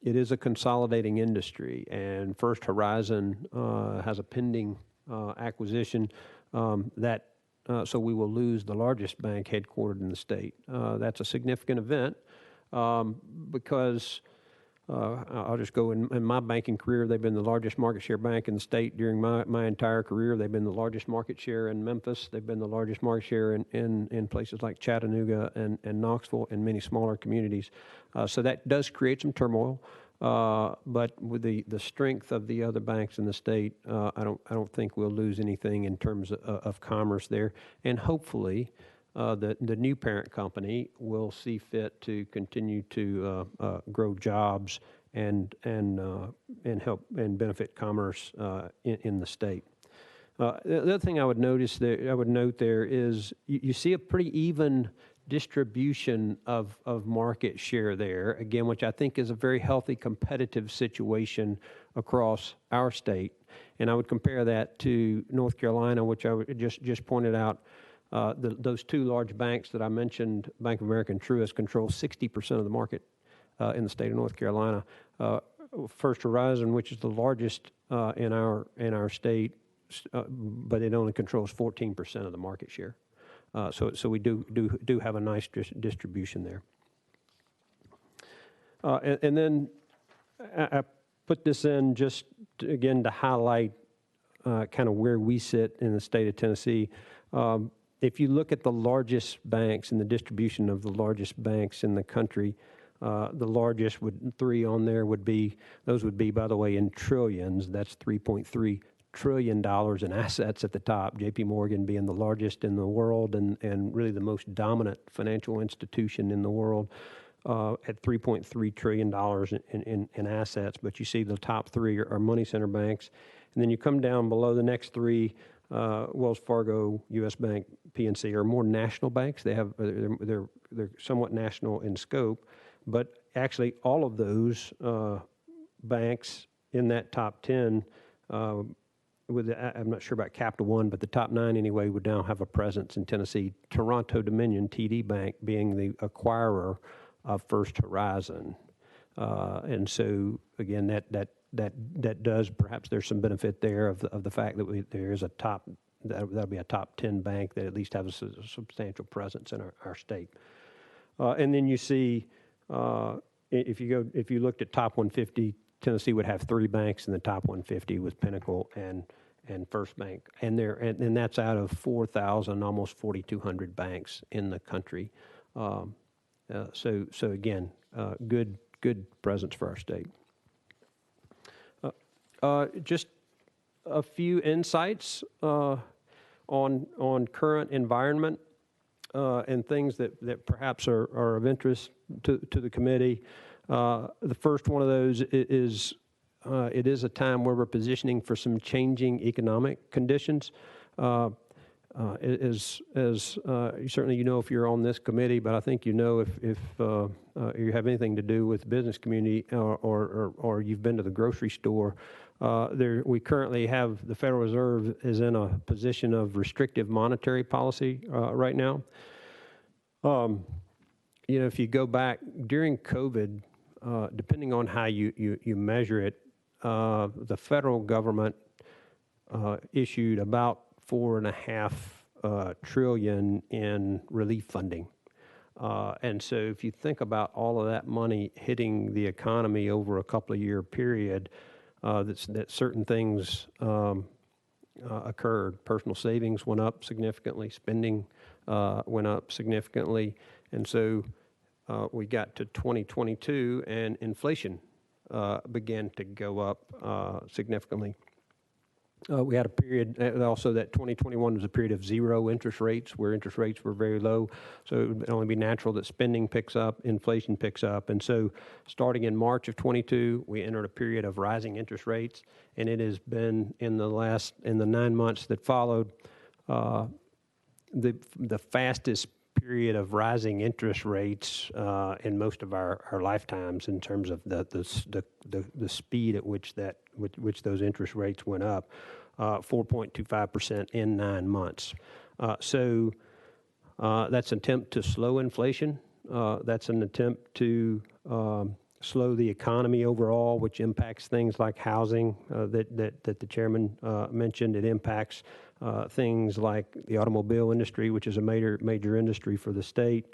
it is a consolidating industry, and First Horizon has a pending acquisition so we will lose the largest bank headquartered in the state. That's a significant event because I'll just go in my banking career, they've been the largest market share bank in the state during my entire career. They've been the largest market share in Memphis. They've been the largest market share in places like Chattanooga and Knoxville and many smaller communities. So that does create some turmoil. But with the strength of the other banks in the state, I don't think we'll lose anything in terms of commerce there. And hopefully, the new parent company will see fit to continue to grow jobs and help and benefit commerce in the state. The other thing I would note there is you see a pretty even distribution of market share there, again, which I think is a very healthy competitive situation across our state. And I would compare that to North Carolina, which I just pointed out. Those 2 large banks that I mentioned, Bank of America and Truist, control 60% of the market in the state of North Carolina. First Horizon, which is the largest in our state, but it only controls 14% of the market share. So we do have a nice distribution there. And then I put this in just again to highlight kind of where we sit in the state of Tennessee. If you look at the largest banks and the distribution of the largest banks in the country, the largest 3 on there would be, by the way, in trillions. That's $3.3 trillion in assets at the top. J.P. Morgan being the largest in the world and really the most dominant financial institution in the world at $3.3 trillion in assets. But you see the top 3 are money center banks. And then you come down below the next 3, Wells Fargo, U.S. Bank, PNC are more national banks. They're somewhat national in scope, but actually all of those banks in that top 10, I'm not sure about Capital One, but the top 9 anyway would now have a presence in Tennessee. Toronto Dominion, TD Bank, being the acquirer of First Horizon, and so again that does, perhaps there's some benefit there of the fact that there is that'll be a top 10 bank that at least has a substantial presence in our state. And then you see, if you looked at top 150, Tennessee would have 3 banks in the top 150 with Pinnacle and First Bank, and that's out of 4,000, almost 4,200 banks in the country. So again, good presence for our state. Just a few insights on current environment and things that perhaps are of interest to the committee. The first one of those is it is a time where we're positioning for some changing economic conditions. Certainly you know if you're on this committee, but I think you know if you have anything to do with the business community or you've been to the grocery store, we currently have the Federal Reserve is in a position of restrictive monetary policy right now. If you go back during COVID, depending on how you measure it, the federal government issued about $4.5 trillion in relief funding. And so if you think about all of that money hitting the economy over a couple of year period, that certain things occurred. Personal savings went up significantly, spending went up significantly, and so we got to 2022 and inflation began to go up significantly. We had a period also that 2021 was a period of zero interest rates, where interest rates were very low. So it would only be natural that spending picks up, inflation picks up. And so starting in March of 22, we entered a period of rising interest rates. And it has been in the 9 months that followed, the fastest period of rising interest rates in most of our lifetimes in terms of the speed at which those interest rates went up, 4.25% in 9 months. So that's an attempt to slow inflation. That's an attempt to slow the economy overall, which impacts things like housing that the chairman mentioned. It impacts things like the automobile industry, which is a major industry for the state,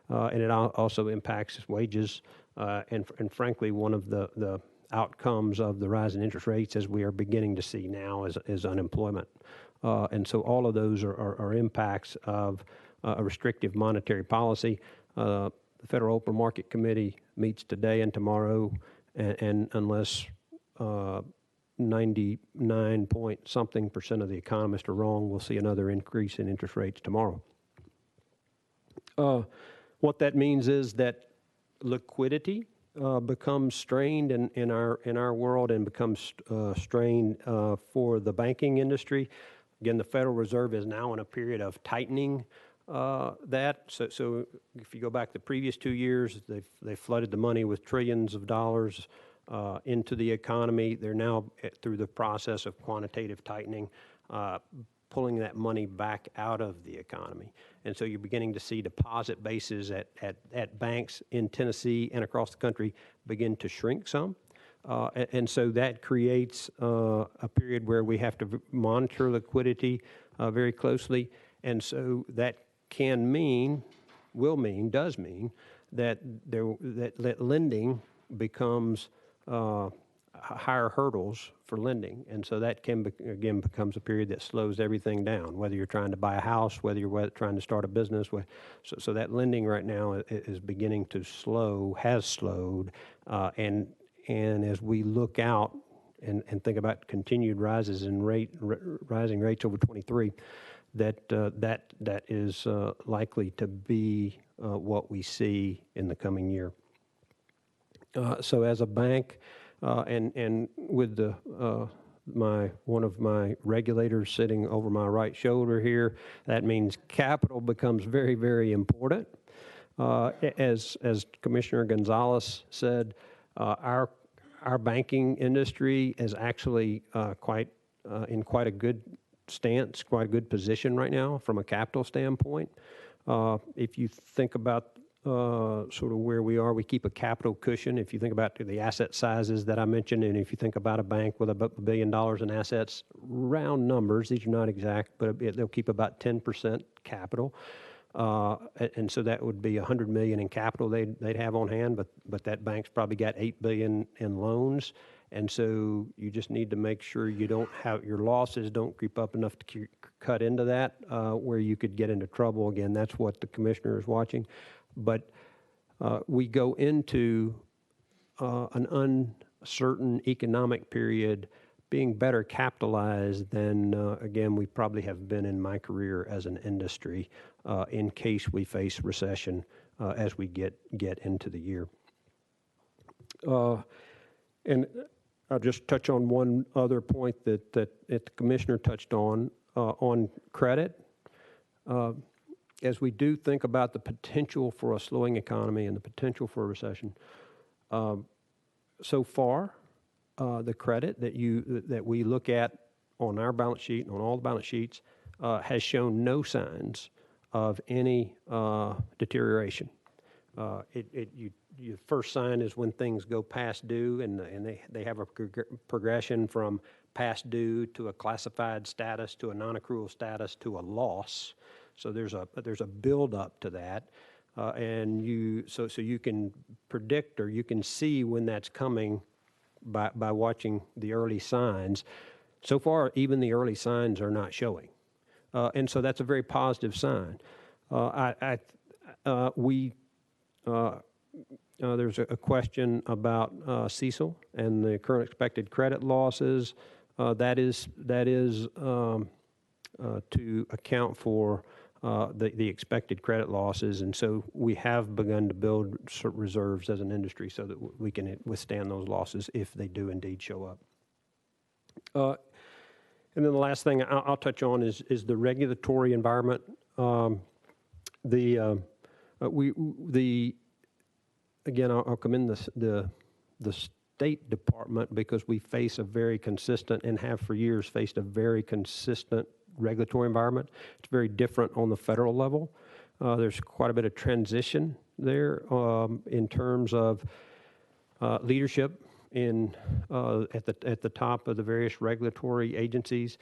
and it also impacts wages. And frankly, one of the outcomes of the rise in interest rates, as we are beginning to see now, is unemployment. And so all of those are impacts of a restrictive monetary policy. The Federal Open Market Committee meets today and tomorrow, and unless 99 point something % of the economists are wrong, we'll see another increase in interest rates tomorrow. What that means is that liquidity becomes strained in our world and becomes strained for the banking industry. Again, the Federal Reserve is now in a period of tightening that. So if you go back the previous 2 years, they flooded the money with trillions of dollars into the economy. They're now through the process of quantitative tightening, pulling that money back out of the economy. And so you're beginning to see deposit bases at banks in Tennessee and across the country begin to shrink some. And so that creates a period where we have to monitor liquidity very closely. And so that does mean that lending becomes higher hurdles for lending. And so that becomes a period that slows everything down, whether you're trying to buy a house, whether you're trying to start a business. So that lending right now is beginning to has slowed. And as we look out and think about continued rises in rising rates over 23, that is likely to be what we see in the coming year. So as a bank, and with one of my regulators sitting over my right shoulder here, that means capital becomes very, very important. As Commissioner Gonzalez said, our banking industry is actually in quite a good stance, quite a good position right now from a capital standpoint. If you think about sort of where we are, we keep a capital cushion. If you think about the asset sizes that I mentioned, and if you think about a bank with about $1 billion in assets, round numbers, these are not exact, but they'll keep about 10% capital. And so that would be $100 million in capital they'd have on hand, but that bank's probably got $8 billion in loans. And so you just need to make sure your losses don't creep up enough to cut into that, where you could get into trouble. Again, that's what the commissioner is watching. But we go into an uncertain economic period being better capitalized than, again, we probably have been in my career as an industry in case we face recession as we get into the year. And I'll just touch on one other point that the Commissioner touched on credit. As we do think about the potential for a slowing economy and the potential for a recession, so far, the credit that we look at on our balance sheet and on all the balance sheets has shown no signs of any deterioration. Your first sign is when things go past due, and they have a progression from past due to a classified status to a non-accrual status to a loss. So there's a build up to that, and so you can predict or you can see when that's coming by watching the early signs. So far, even the early signs are not showing, and so that's a very positive sign. There's a question about CECL and the current expected credit losses. That is to account for the expected credit losses, and so we have begun to build reserves as an industry so that we can withstand those losses if they do indeed show up. And then the last thing I'll touch on is the regulatory environment. Again, I'll commend the State Department because we face a very consistent and have for years faced a very consistent regulatory environment. It's very different on the federal level. There's quite a bit of transition there in terms of leadership at the top of the various regulatory agencies.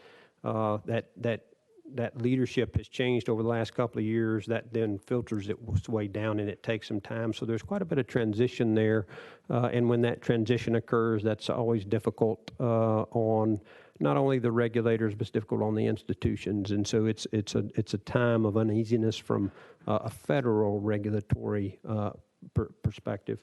That leadership has changed over the last couple of years. That then filters its way down, and it takes some time. So there's quite a bit of transition there, and when that transition occurs, that's always difficult on not only the regulators, but it's difficult on the institutions. And so it's a time of uneasiness from a federal regulatory perspective.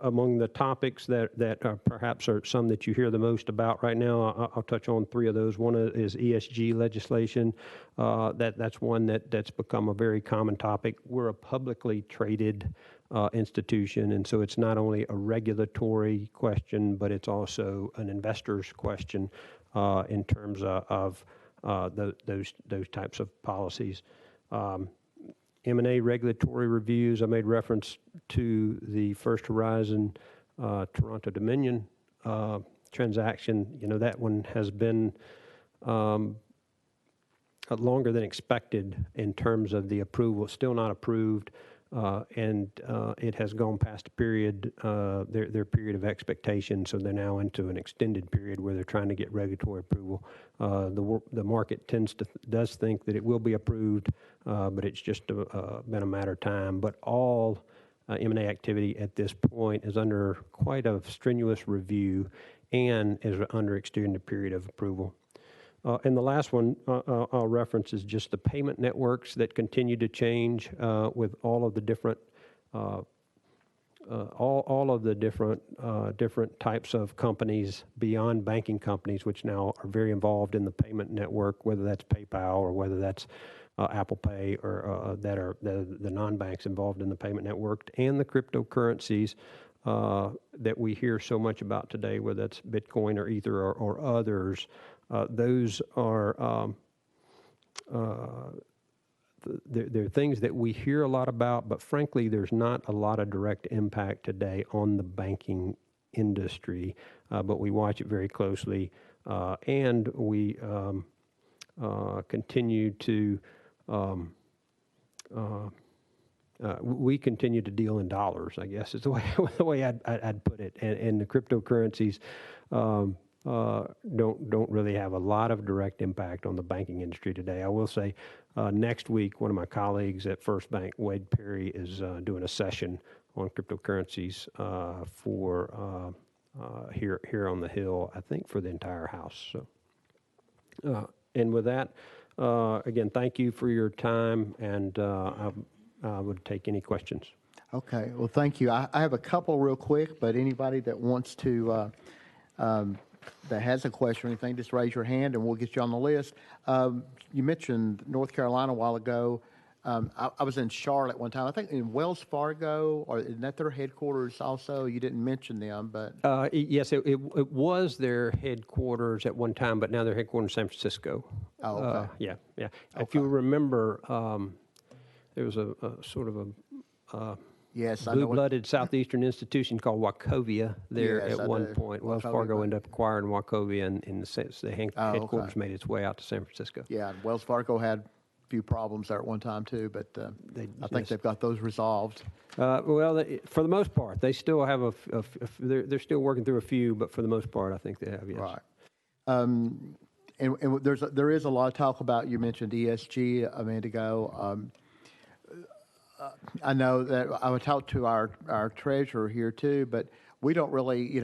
Among the topics that perhaps are some that you hear the most about right now, I'll touch on three of those. One is ESG legislation. That's one that's become a very common topic. We're a publicly traded institution, and so it's not only a regulatory question, but it's also an investor's question in terms of those types of policies. M&A regulatory reviews, I made reference to the First Horizon Toronto Dominion transaction. That one has been longer than expected in terms of the approval. It's still not approved, and it has gone past their period of expectation, so they're now into an extended period where they're trying to get regulatory approval. The market does think that it will be approved, but it's just been a matter of time. But all M&A activity at this point is under quite a strenuous review and is under extended period of approval. And the last one I'll reference is just the payment networks that continue to change with all of the different different types of companies beyond banking companies, which now are very involved in the payment network, whether that's PayPal or whether that's Apple Pay or that are the non-banks involved in the payment network, and the cryptocurrencies that we hear so much about today, whether that's Bitcoin or Ether or others. Those are they're things that we hear a lot about, but frankly, there's not a lot of direct impact today on the banking industry. But we watch it very closely, and we continue to deal in dollars, I guess is the way I'd put it. And the cryptocurrencies don't really have a lot of direct impact on the banking industry today. I will say next week, one of my colleagues at First Bank, Wade Perry, is doing a session on cryptocurrencies for here on the Hill, I think for the entire House. So, and with that, again, thank you for your time, and I would take any questions. Okay, well, thank you. I have a couple real quick, but anybody that wants to that has a question or anything, just raise your hand and we'll get you on the list. You mentioned North Carolina a while ago. I was in Charlotte one time. I think in Wells Fargo, or isn't that their headquarters also? You didn't mention them, but Yes, it was their headquarters at one time, but now they're headquartered in San Francisco. Oh, okay. Yeah. If you remember, there was a sort of a yes, I know. blue-blooded southeastern institution called Wachovia there Yes, at I one do. point. Wells Wachovia Fargo Bank. ended up acquiring Wachovia, and the headquarters made its way out to San Francisco. Yeah, and Wells Fargo had a few problems there at one time too, but I think they've got those resolved. Well, for the most part, they still have they're still working through a few, but for the most part, I think they have, yes. Right. And there is a lot of talk about, you mentioned ESG a minute ago. I know that I would talk to our treasurer here too, but we don't really,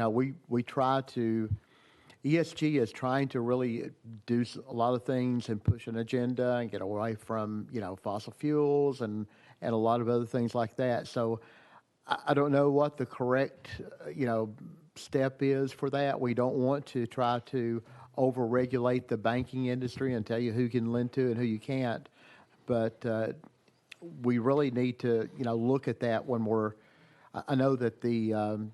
we try to, ESG is trying to really do a lot of things and push an agenda and get away from, fossil fuels and a lot of other things like that. So I don't know what the correct, step is for that. We don't want to try to over-regulate the banking industry and tell you who you can lend to and who you can't. But we really need to, look at that when I know that the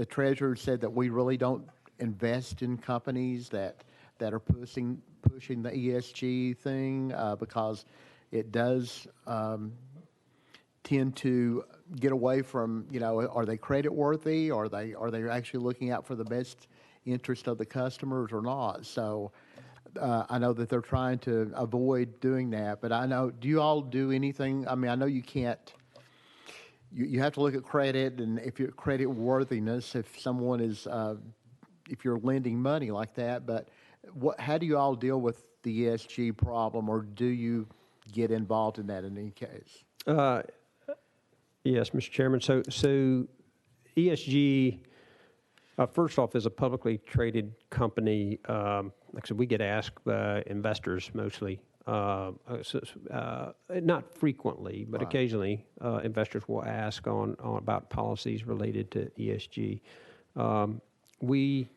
treasurer said that we really don't invest in companies that are pushing the ESG thing because it does tend to get away from, are they credit worthy? Are they actually looking out for the best interest of the customers or not? So I know that they're trying to avoid doing that, but I know, do you all do anything? I mean, I know you can't, you have to look at credit and if your credit worthiness, if someone is, if you're lending money like that, but how do you all deal with the ESG problem, or do you get involved in that in any case? Yes, Mr. Chairman. So ESG, first off, is a publicly traded company. Like I said, we get asked by investors mostly, not frequently, but occasionally investors will ask on about policies related to ESG. We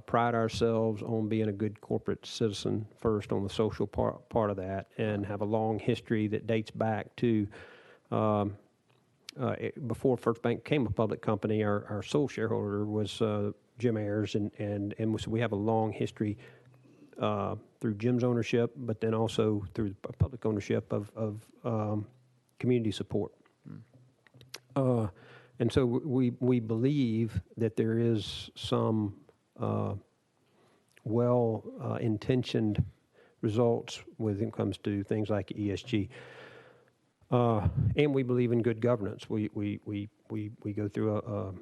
pride ourselves on being a good corporate citizen first on the social part of that, and have a long history that dates back to before First Bank became a public company. Our sole shareholder was Jim Ayers, and so we have a long history through Jim's ownership, but then also through public ownership of community support. And so we believe that there is some well-intentioned results when it comes to things like ESG. And we believe in good governance. We go through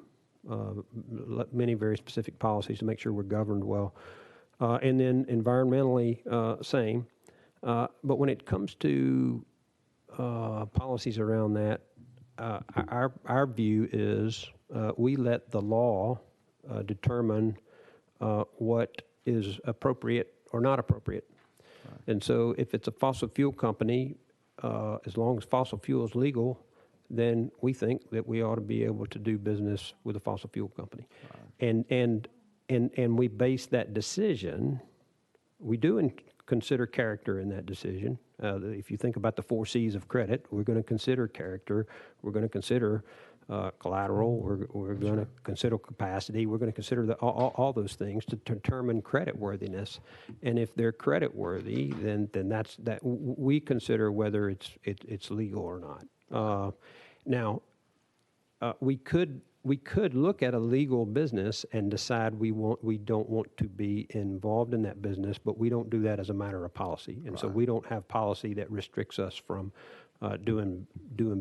many very specific policies to make sure we're governed well. And then environmentally, same. But when it comes to policies around that, our view is we let the law determine what is appropriate or not appropriate. Right. And so if it's a fossil fuel company, as long as fossil fuel is legal, then we think that we ought to be able to do business with a fossil fuel company. Right. And we base that decision, we do consider character in that decision. If you think about the 4 C's of credit, we're going to consider character, we're going to consider collateral, we're going to consider capacity, we're going to consider all those things to determine credit worthiness. And if they're credit worthy, then that's that we consider whether it's legal or not. Now, we could look at a legal business and decide we don't want to be involved in that business, but we don't do that as a matter of policy. And so we don't have policy that restricts us from doing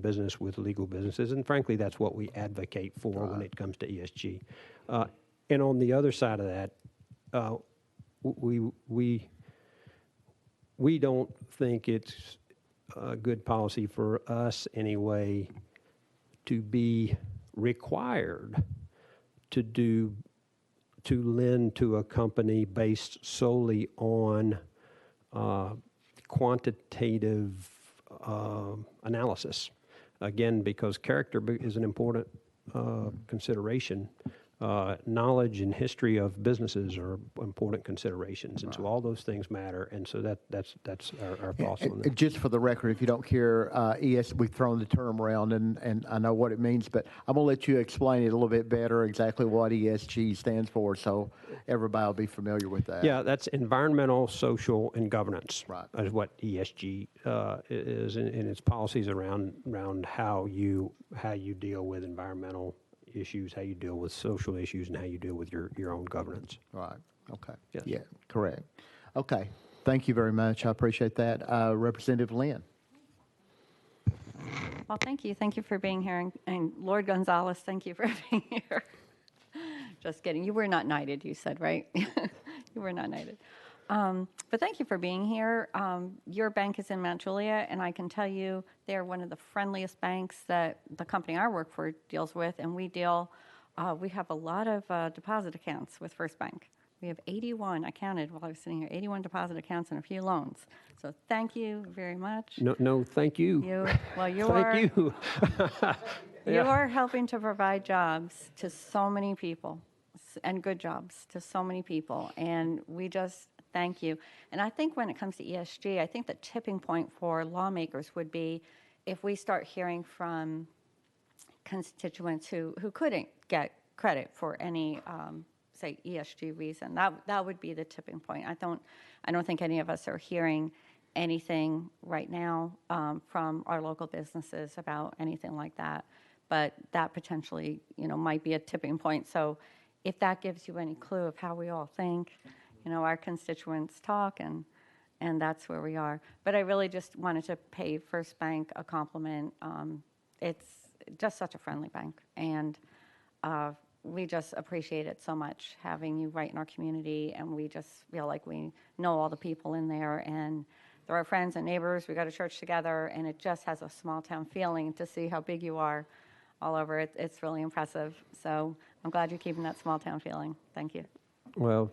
business with legal businesses. And frankly, that's what we advocate for when it comes to ESG. And on the other side of that, we don't think it's a good policy for us anyway to be required to lend to a company based solely on quantitative analysis. Again, because character is an important consideration. knowledge and history of businesses are important considerations, and so all those things matter. And so that's our thoughts on that. Just for the record, if you don't care, we've thrown the term around, and I know what it means, but I'm going to let you explain it a little bit better, exactly what ESG stands for, so everybody will be familiar with that. Yeah, that's environmental, social, and governance. Right. Is what ESG is, in its policies around how you deal with environmental issues, how you deal with social issues, and how you deal with your own governance. Right. Okay. Yes. Yeah, correct. Okay. Thank you very much. I appreciate that. Representative Lynn. Well, thank you. Thank you for being here. And Lord Gonzalez, thank you for being here. Just kidding. You were not knighted, you said, right? You were not knighted. But thank you for being here. Your bank is in Mount Juliet, and I can tell you they're one of the friendliest banks that the company I work for deals with, and we have a lot of deposit accounts with First Bank. We have 81, I counted while I was sitting here, 81 deposit accounts and a few loans. So thank you very much. No, thank you. You Thank you. You are helping to provide jobs to so many people, and good jobs to so many people, and we just thank you. And I think when it comes to ESG, I think the tipping point for lawmakers would be if we start hearing from constituents who couldn't get credit for any, say, ESG reason. That would be the tipping point. I don't think any of us are hearing anything right now from our local businesses about anything like that. But that potentially, might be a tipping point. So if that gives you any clue of how we all think, our constituents talk, and that's where we are. But I really just wanted to pay First Bank a compliment. It's just such a friendly bank, and we just appreciate it so much having you right in our community, and we just feel like we know all the people in there, and they're our friends and neighbors. We go to church together, and it just has a small town feeling to see how big you are all over. It's really impressive. So I'm glad you're keeping that small town feeling. Thank you. Well,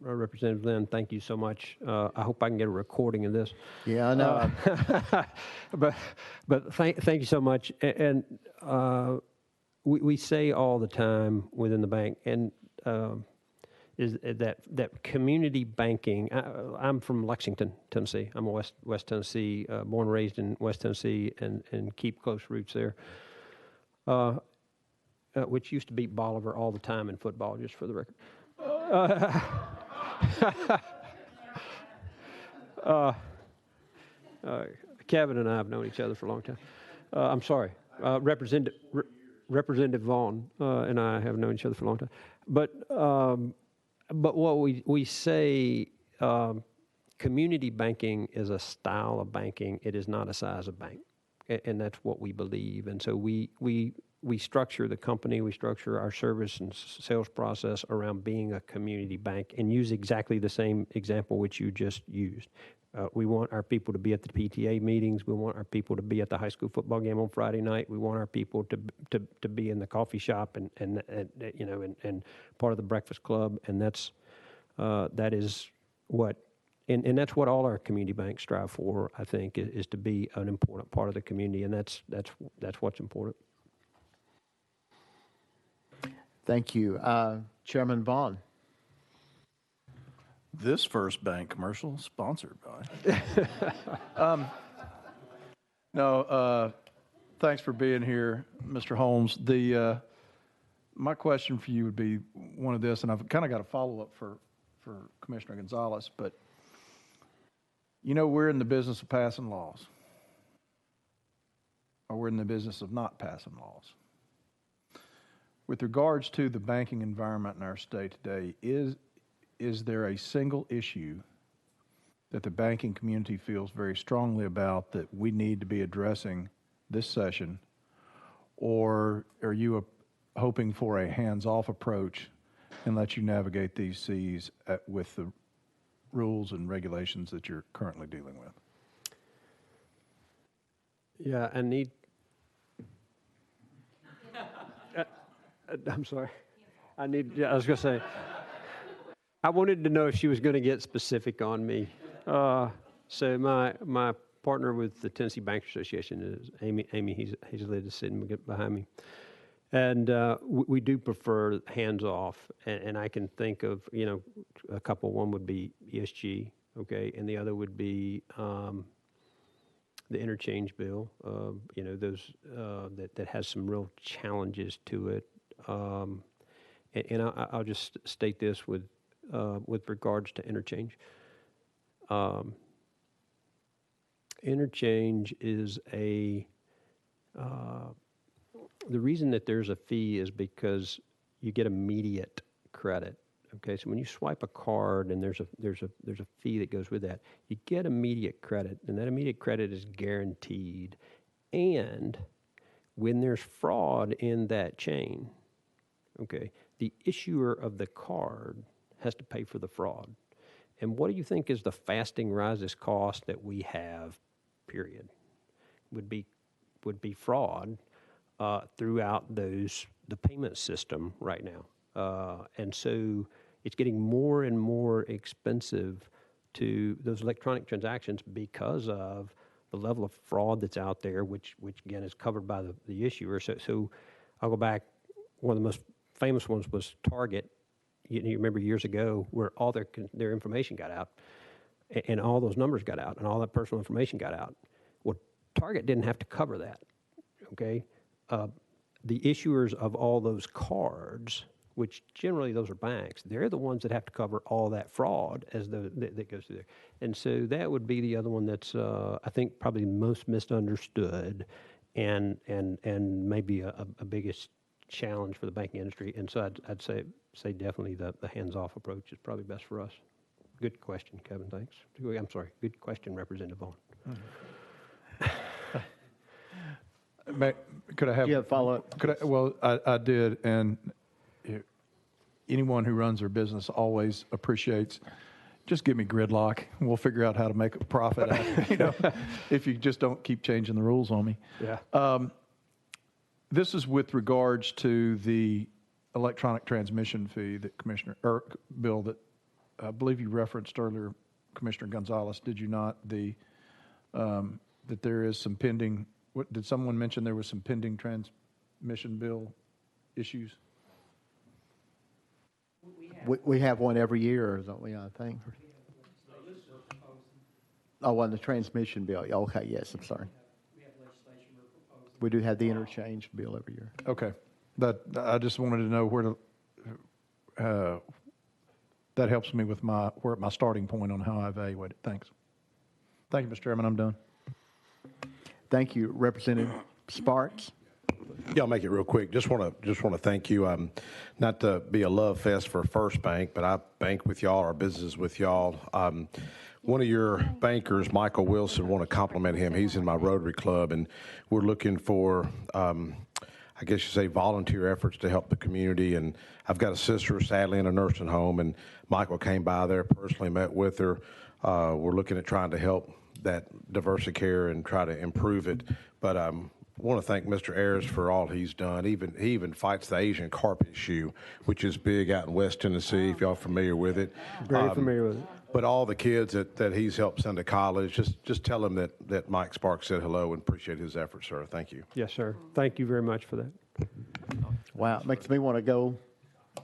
Representative Lynn, thank you so much. I hope I can get a recording of this. Yeah, I know. But thank you so much. And we say all the time within the bank, and is that community banking. I'm from Lexington, Tennessee. I'm a West Tennessee, born and raised in West Tennessee, and keep close roots there. Which used to beat Bolivar all the time in football, just for the record. Kevin and I have known each other for a long time. I'm sorry, Representative Vaughn and I have known each other for a long time. But what we say, community banking is a style of banking. It is not a size of bank, and that's what we believe. And so we structure the company, we structure our service and sales process around being a community bank, and use exactly the same example which you just used. We want our people to be at the PTA meetings. We want our people to be at the high school football game on Friday night. We want our people to be in the coffee shop and part of the breakfast club. And that is what, and that's what all our community banks strive for. I think is to be an important part of the community, and that's what's important. Thank you. Chairman Vaughn. This First Bank commercial sponsored by. Thanks for being here, Mr. Holmes. My question for you would be one of this, and I've kind of got a follow-up for Commissioner Gonzalez, but we're in the business of passing laws, or we're in the business of not passing laws. With regards to the banking environment in our state today, is there a single issue that the banking community feels very strongly about that we need to be addressing this session, or are you hoping for a hands-off approach and let you navigate these seas with the rules and regulations that you're currently dealing with? Yeah, I'm sorry. I was going to say, I wanted to know if she was going to get specific on me. So my partner with the Tennessee Bankers Association is Amy. Amy Heasley is sitting behind me. And we do prefer hands-off, and I can think of, a couple. One would be ESG, okay, and the other would be the interchange bill, those that has some real challenges to it. And I'll just state this with regards to interchange. Interchange is the reason that there's a fee is because you get immediate credit. Okay, so when you swipe a card and there's a fee that goes with that, you get immediate credit, and that immediate credit is guaranteed. And when there's fraud in that chain, okay, the issuer of the card has to pay for the fraud. And what do you think is the fasting rises cost that we have, period? Would be fraud throughout the payment system right now. And so it's getting more and more expensive to those electronic transactions because of the level of fraud that's out there, which again is covered by the issuer. So I'll go back. One of the most famous ones was Target. You remember years ago where all their information got out, and all those numbers got out, and all that personal information got out. Well, Target didn't have to cover that. Okay, the issuers of all those cards, which generally those are banks, they're the ones that have to cover all that fraud that goes through there. And so that would be the other one that's I think probably most misunderstood, and maybe a biggest challenge for the banking industry. And so I'd say definitely the hands-off approach is probably best for us. Good question, Kevin. Thanks. I'm sorry. Good question, Representative Vaughn. Could I have? Yeah, follow-up. Well, I did, and anyone who runs their business always appreciates. Just give me gridlock. We'll figure out how to make a profit. If you just don't keep changing the rules on me. Yeah. This is with regards to the electronic transmission fee that bill that I believe you referenced earlier, Commissioner Gonzalez. Did you not? That there is some pending. What did someone mention? There was some pending transmission bill issues. We have one every year, don't we, I think? Oh, on the transmission bill. Okay, yes, I'm sorry. We do have the interchange bill every year. Okay. I just wanted to know where that helps me with my starting point on how I evaluate it. Thanks. Thank you, Mr. Chairman. I'm done. Thank you, Representative Sparks. Yeah, I'll make it real quick. Just want to thank you. Not to be a love fest for First Bank, but I bank with y'all, our business with y'all. One of your bankers, Michael Wilson, want to compliment him. He's in my Rotary Club, and we're looking for, I guess you say, volunteer efforts to help the community. And I've got a sister, sadly, in a nursing home, and Michael came by there, personally met with her. We're looking at trying to help that Diversicare and try to improve it. But I want to thank Mr. Ayers for all he's done. He even fights the Asian carpet issue, which is big out in West Tennessee, if y'all familiar with it. Very familiar with it. But all the kids that he's helped send to college, just tell him that Mike Sparks said hello and appreciate his efforts, sir. Thank you. Yes, sir. Thank you very much for that. Wow, it makes me want to go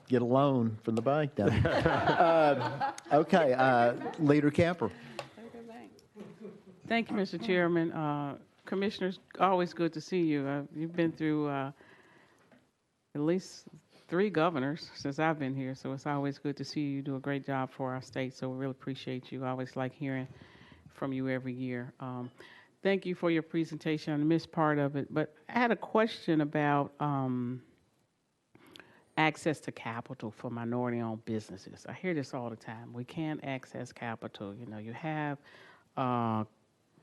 get a loan from the bank down there. Okay, Leader Camper. Thank you, Mr. Chairman. Commissioners, always good to see you. You've been through at least 3 governors since I've been here, so it's always good to see you. You do a great job for our state, so we really appreciate you. I always like hearing from you every year. Thank you for your presentation. I missed part of it, but I had a question about access to capital for minority-owned businesses. I hear this all the time. We can't access capital. You have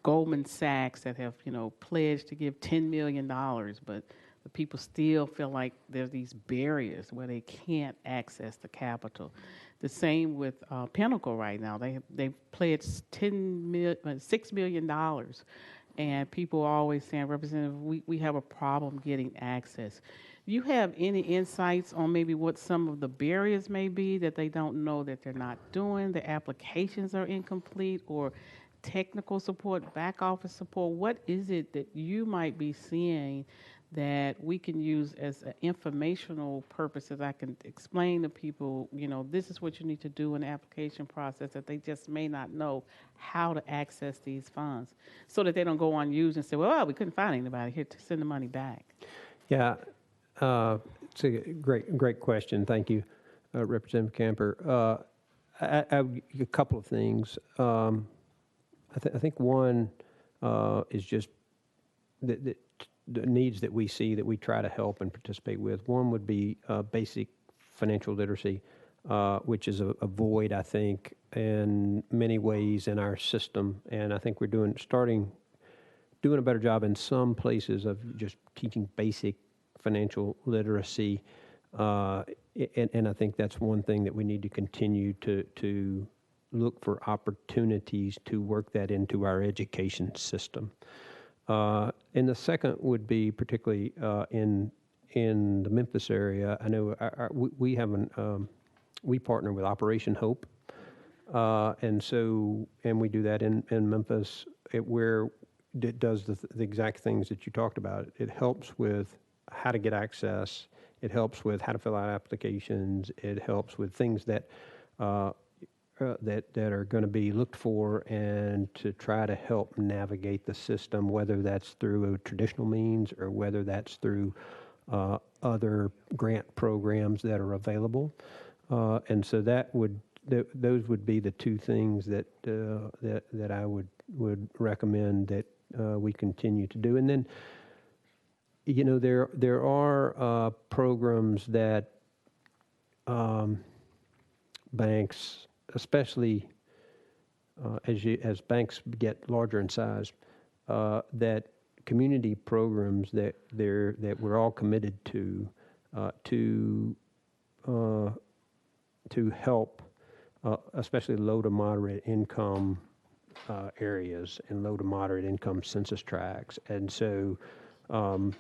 Goldman Sachs that have, pledged to give $10 million, but the people still feel like there's these barriers where they can't access the capital. The same with Pinnacle right now. They pledged $6 million, and people are always saying, Representative, we have a problem getting access. Do you have any insights on maybe what some of the barriers may be that they don't know that they're not doing, the applications are incomplete, or technical support, back office support? What is it that you might be seeing that we can use as an informational purposes. I can explain to people, this is what you need to do in the application process, that they just may not know how to access these funds, so that they don't go unused and say, well, we couldn't find anybody here to send the money back. Yeah, it's a great question. Thank you, Representative Camper. A couple of things. I think one is just the needs that we see that we try to help and participate with. One would be basic financial literacy, which is a void, I think, in many ways in our system. And I think we're doing a better job in some places of just teaching basic financial literacy. And I think that's one thing that we need to continue to look for opportunities to work that into our education system. And the second would be particularly in the Memphis area. I know we partner with Operation Hope, and we do that in Memphis, where it does the exact things that you talked about. It helps with how to get access. It helps with how to fill out applications. It helps with things that are going to be looked for, and to try to help navigate the system, whether that's through a traditional means or whether that's through other grant programs that are available. And so those would be the two things that I would recommend that we continue to do. And then, there are programs that banks, especially as banks get larger in size, that community programs that we're all committed to help, especially low to moderate income areas and low to moderate income census tracts. And so, and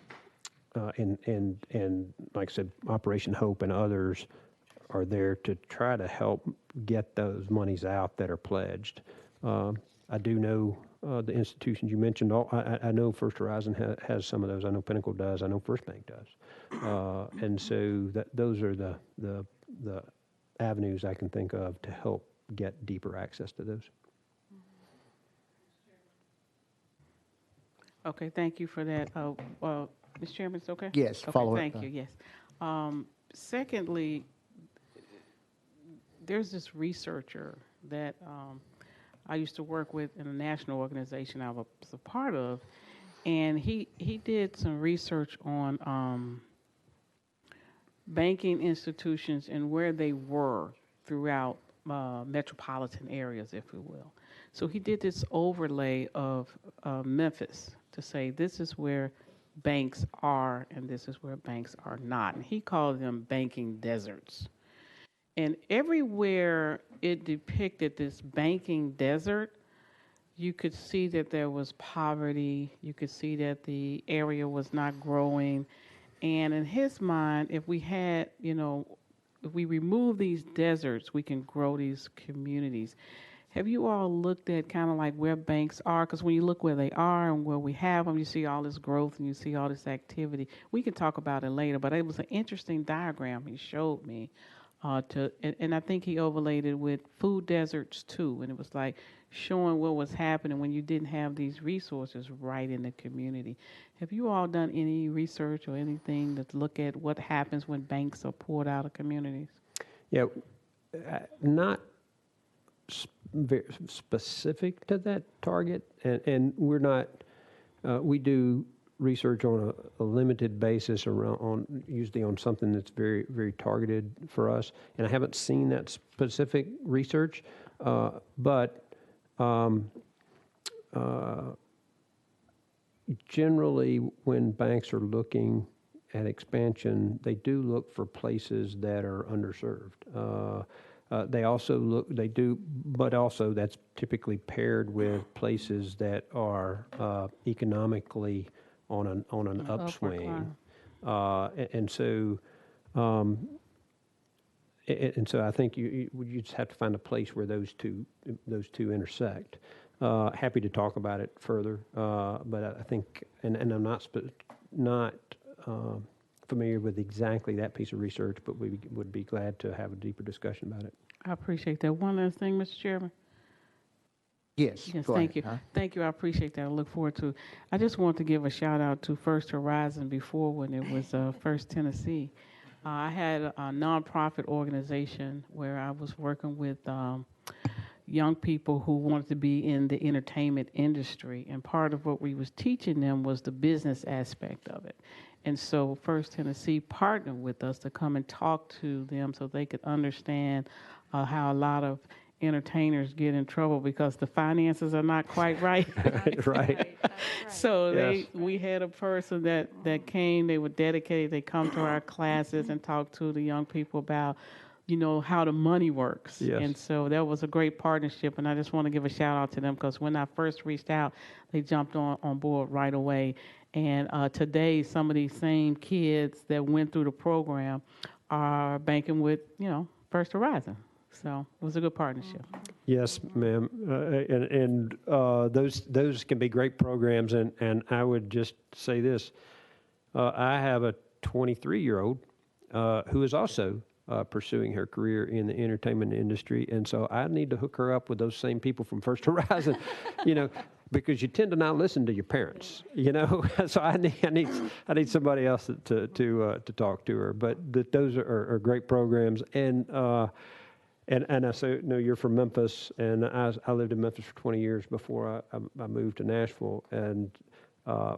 like I said, Operation Hope and others are there to try to help get those monies out that are pledged. I do know the institutions you mentioned. I know First Horizon has some of those. I know Pinnacle does. I know First Bank does. And so those are the avenues I can think of to help get deeper access to those. Okay, thank you for that. Mr. Chairman, it's okay? Yes, okay, follow up. Thank you, yes. Secondly, there's this researcher that I used to work with in a national organization I was a part of, and he did some research on banking institutions and where they were throughout metropolitan areas, if we will. So he did this overlay of Memphis to say this is where banks are and this is where banks are not. And he called them banking deserts. And everywhere it depicted this banking desert, you could see that there was poverty. You could see that the area was not growing. And in his mind, if we had, if we remove these deserts, we can grow these communities. Have you all looked at kind of like where banks are? Because when you look where they are and where we have them, you see all this growth and you see all this activity. We can talk about it later, but it was an interesting diagram he showed me. And I think he overlaid it with food deserts too. And it was like showing what was happening when you didn't have these resources right in the community. Have you all done any research or anything to look at what happens when banks are poured out of communities? Yeah, not very specific to that target, and we're not. We do research on a limited basis usually on something that's very, very targeted for us. And I haven't seen that specific research, but generally when banks are looking at expansion, they do look for places that are underserved. But also that's typically paired with places that are economically on an upswing, and so I think you just have to find a place where those two intersect. Happy to talk about it further, but I think, and I'm not familiar with exactly that piece of research, but we would be glad to have a deeper discussion about it. I appreciate that. One last thing, Mr. Chairman. Yes, Yes, go thank ahead, you. huh? Thank you. I appreciate that. I look forward to. I just want to give a shout out to First Horizon before when it was First Tennessee. I had a nonprofit organization where I was working with young people who wanted to be in the entertainment industry, and part of what we was teaching them was the business aspect of it. And so First Tennessee partnered with us to come and talk to them so they could understand how a lot of entertainers get in trouble because the finances are not quite right. Right. So Yes. we had a person that came, they were dedicated, they come to our classes and talk to the young people about, you know, how the money works. Yes. And so that was a great partnership, and I just want to give a shout out to them because when I first reached out, they jumped on board right away. And today, some of these same kids that went through the program are banking with, you know, First Horizon. So it was a good partnership. Yes, ma'am. And those can be great programs. And I would just say this. I have a 23-year-old who is also pursuing her career in the entertainment industry. And so I need to hook her up with those same people from First Horizon, you know, because you tend to not listen to your parents, you know. So I need somebody else to talk to her. But those are great programs. And I say, no, you're from Memphis, and I lived in Memphis for 20 years before I moved to Nashville. And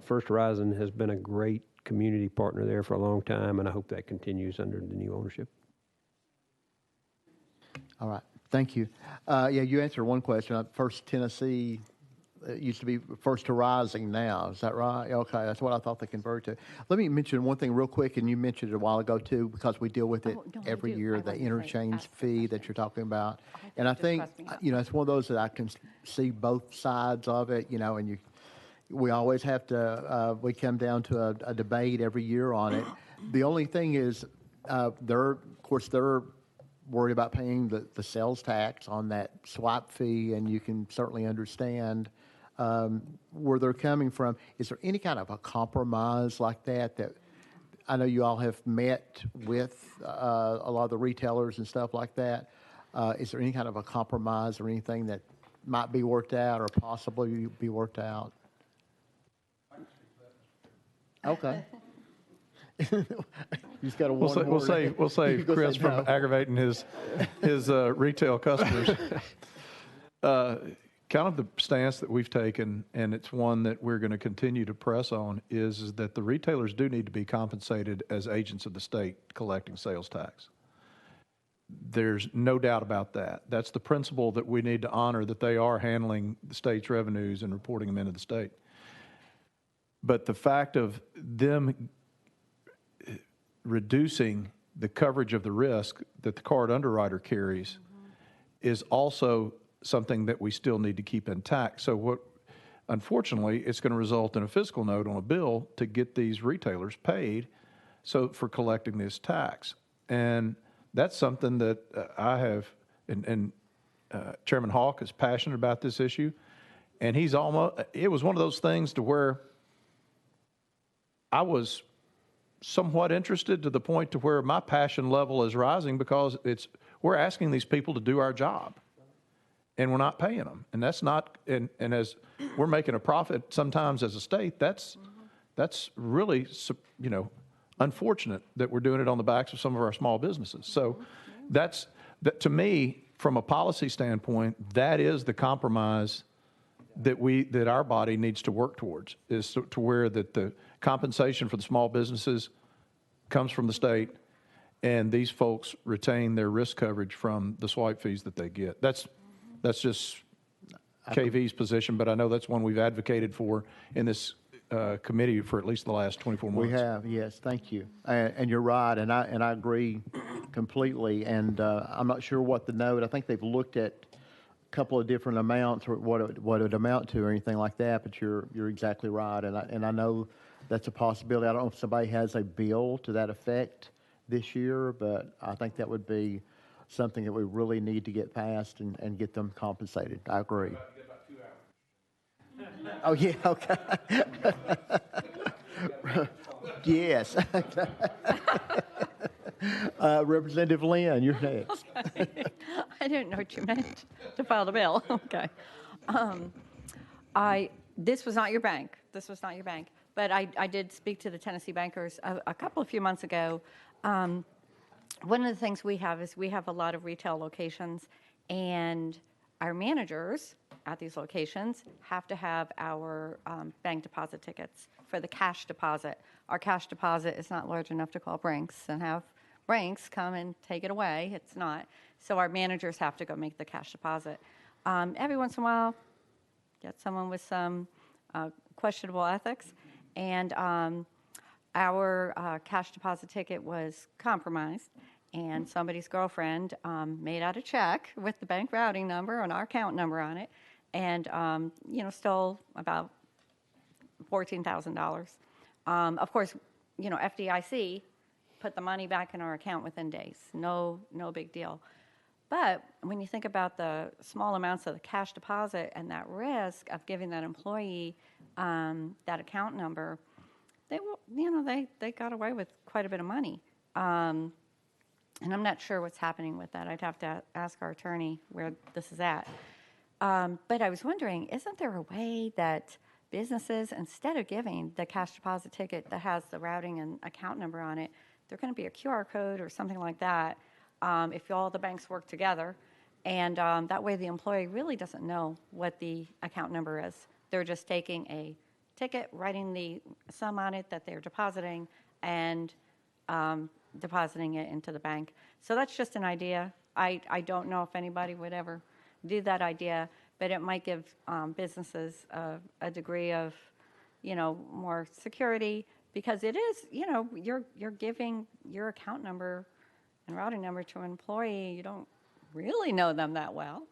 First Horizon has been a great community partner there for a long time, and I hope that continues under the new ownership. All right, thank you. Yeah, you answered one question. First Tennessee, it used to be First Horizon now. Is that right? Okay, that's what I thought they converted to. Let me mention one thing real quick, and you mentioned it a while ago too, because we deal with it every year, the interchange fee that you're talking about. And I think, you know, it's one of those that I can see both sides of it, you know, and we always have to, we come down to a debate every year on it. The only thing is, they're worried about paying the sales tax on that swipe fee, and you can certainly understand where they're coming from. Is there any kind of a compromise like that I know you all have met with a lot of the retailers and stuff like that? Is there any kind of a compromise or anything that might be worked out or possibly be worked out? Okay. He's got a We'll say Chris from aggravating his retail customers. Kind of the stance that we've taken, and it's one that we're going to continue to press on, is that the retailers do need to be compensated as agents of the state collecting sales tax. There's no doubt about that. That's the principle that we need to honor, that they are handling the state's revenues and reporting them into the state. But the fact of them reducing the coverage of the risk that the card underwriter carries is also something that we still need to keep intact. So unfortunately, it's going to result in a fiscal note on a bill to get these retailers paid for collecting this tax. And that's something that I have, and Chairman Hawk is passionate about this issue. And it was one of those things to where I was somewhat interested to the point to where my passion level is rising, because we're asking these people to do our job and we're not paying them. And that's not, and as we're making a profit sometimes as a state, that's really, you know, unfortunate that we're doing it on the backs of some of our small businesses. So that to me, from a policy standpoint, that is the compromise that our body needs to work towards, is to where that the compensation for the small businesses comes from the state, and these folks retain their risk coverage from the swipe fees that they get. That's just KV's position, but I know that's one we've advocated for in this committee for at least the last 24 months. We have, yes, thank you. And you're right, and I agree completely. And I'm not sure what the note, I think they've looked at a couple of different amounts or what it would amount to or anything like that, but you're exactly right. And I know that's a possibility. I don't know if somebody has a bill to that effect this year, but I think that would be something that we really need to get passed and get them compensated. I agree. Oh, yeah, okay. Yes. Representative Lynn, you're next. I didn't know what you meant to file the bill. Okay. This was not your bank. This was not your bank. But I did speak to the Tennessee bankers a few months ago. One of the things we have is we have a lot of retail locations, and our managers at these locations have to have our bank deposit tickets for the cash deposit. Our cash deposit is not large enough to call Brinks and have Brinks come and take it away. It's not. So our managers have to go make the cash deposit. Every once in a while, get someone with some questionable ethics, and our cash deposit ticket was compromised, and somebody's girlfriend made out a check with the bank routing number and our account number on it, and stole about $14,000. Of course, FDIC put the money back in our account within days. No big deal. But when you think about the small amounts of the cash deposit and that risk of giving that employee that account number, they got away with quite a bit of money. And I'm not sure what's happening with that. I'd have to ask our attorney where this is at. But I was wondering, isn't there a way that businesses, instead of giving the cash deposit ticket that has the routing and account number on it, there's going to be a QR code or something like that if all the banks work together. And that way the employee really doesn't know what the account number is. They're just taking a ticket, writing the sum on it that they're depositing, and depositing it into the bank. So that's just an idea. I don't know if anybody would ever do that idea, but it might give businesses a degree of, more security, because it is, you're giving your account number and routing number to an employee. You don't really know them that well,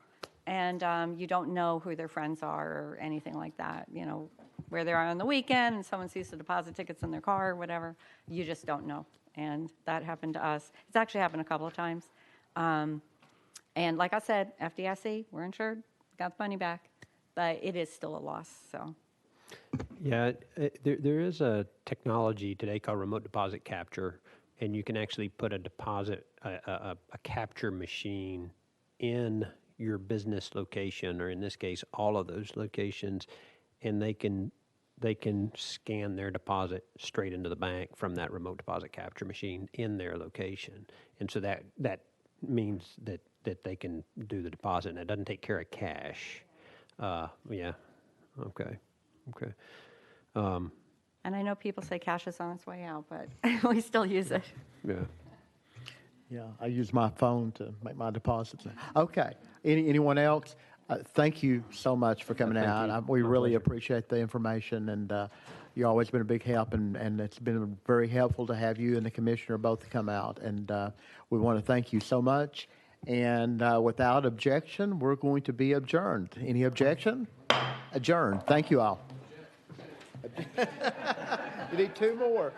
and you don't know who their friends are or anything like that, where they are on the weekend and someone sees the deposit tickets in their car or whatever. You just don't know. And that happened to us. It's actually happened a couple of times. And like I said, FDIC, we're insured, got the money back, but it is still a loss. So, yeah, there is a technology today called remote deposit capture, and you can actually put a deposit, a capture machine in your business location, or in this case, all of those locations, and they can scan their deposit straight into the bank from that remote deposit capture machine in their location. And so that means that they can do the deposit, and it doesn't take care of cash. Yeah, okay. And I know people say cash is on its way out, but we still use it. Yeah, I use my phone to make my deposits now. Okay. Anyone else? Thank you so much for coming out. We really appreciate the information, and you've always been a big help, and it's been very helpful to have you and the commissioner both come out, and we want to thank you so much. And without objection, we're going to be adjourned. Any objection? Adjourned. Thank you all. You need two more.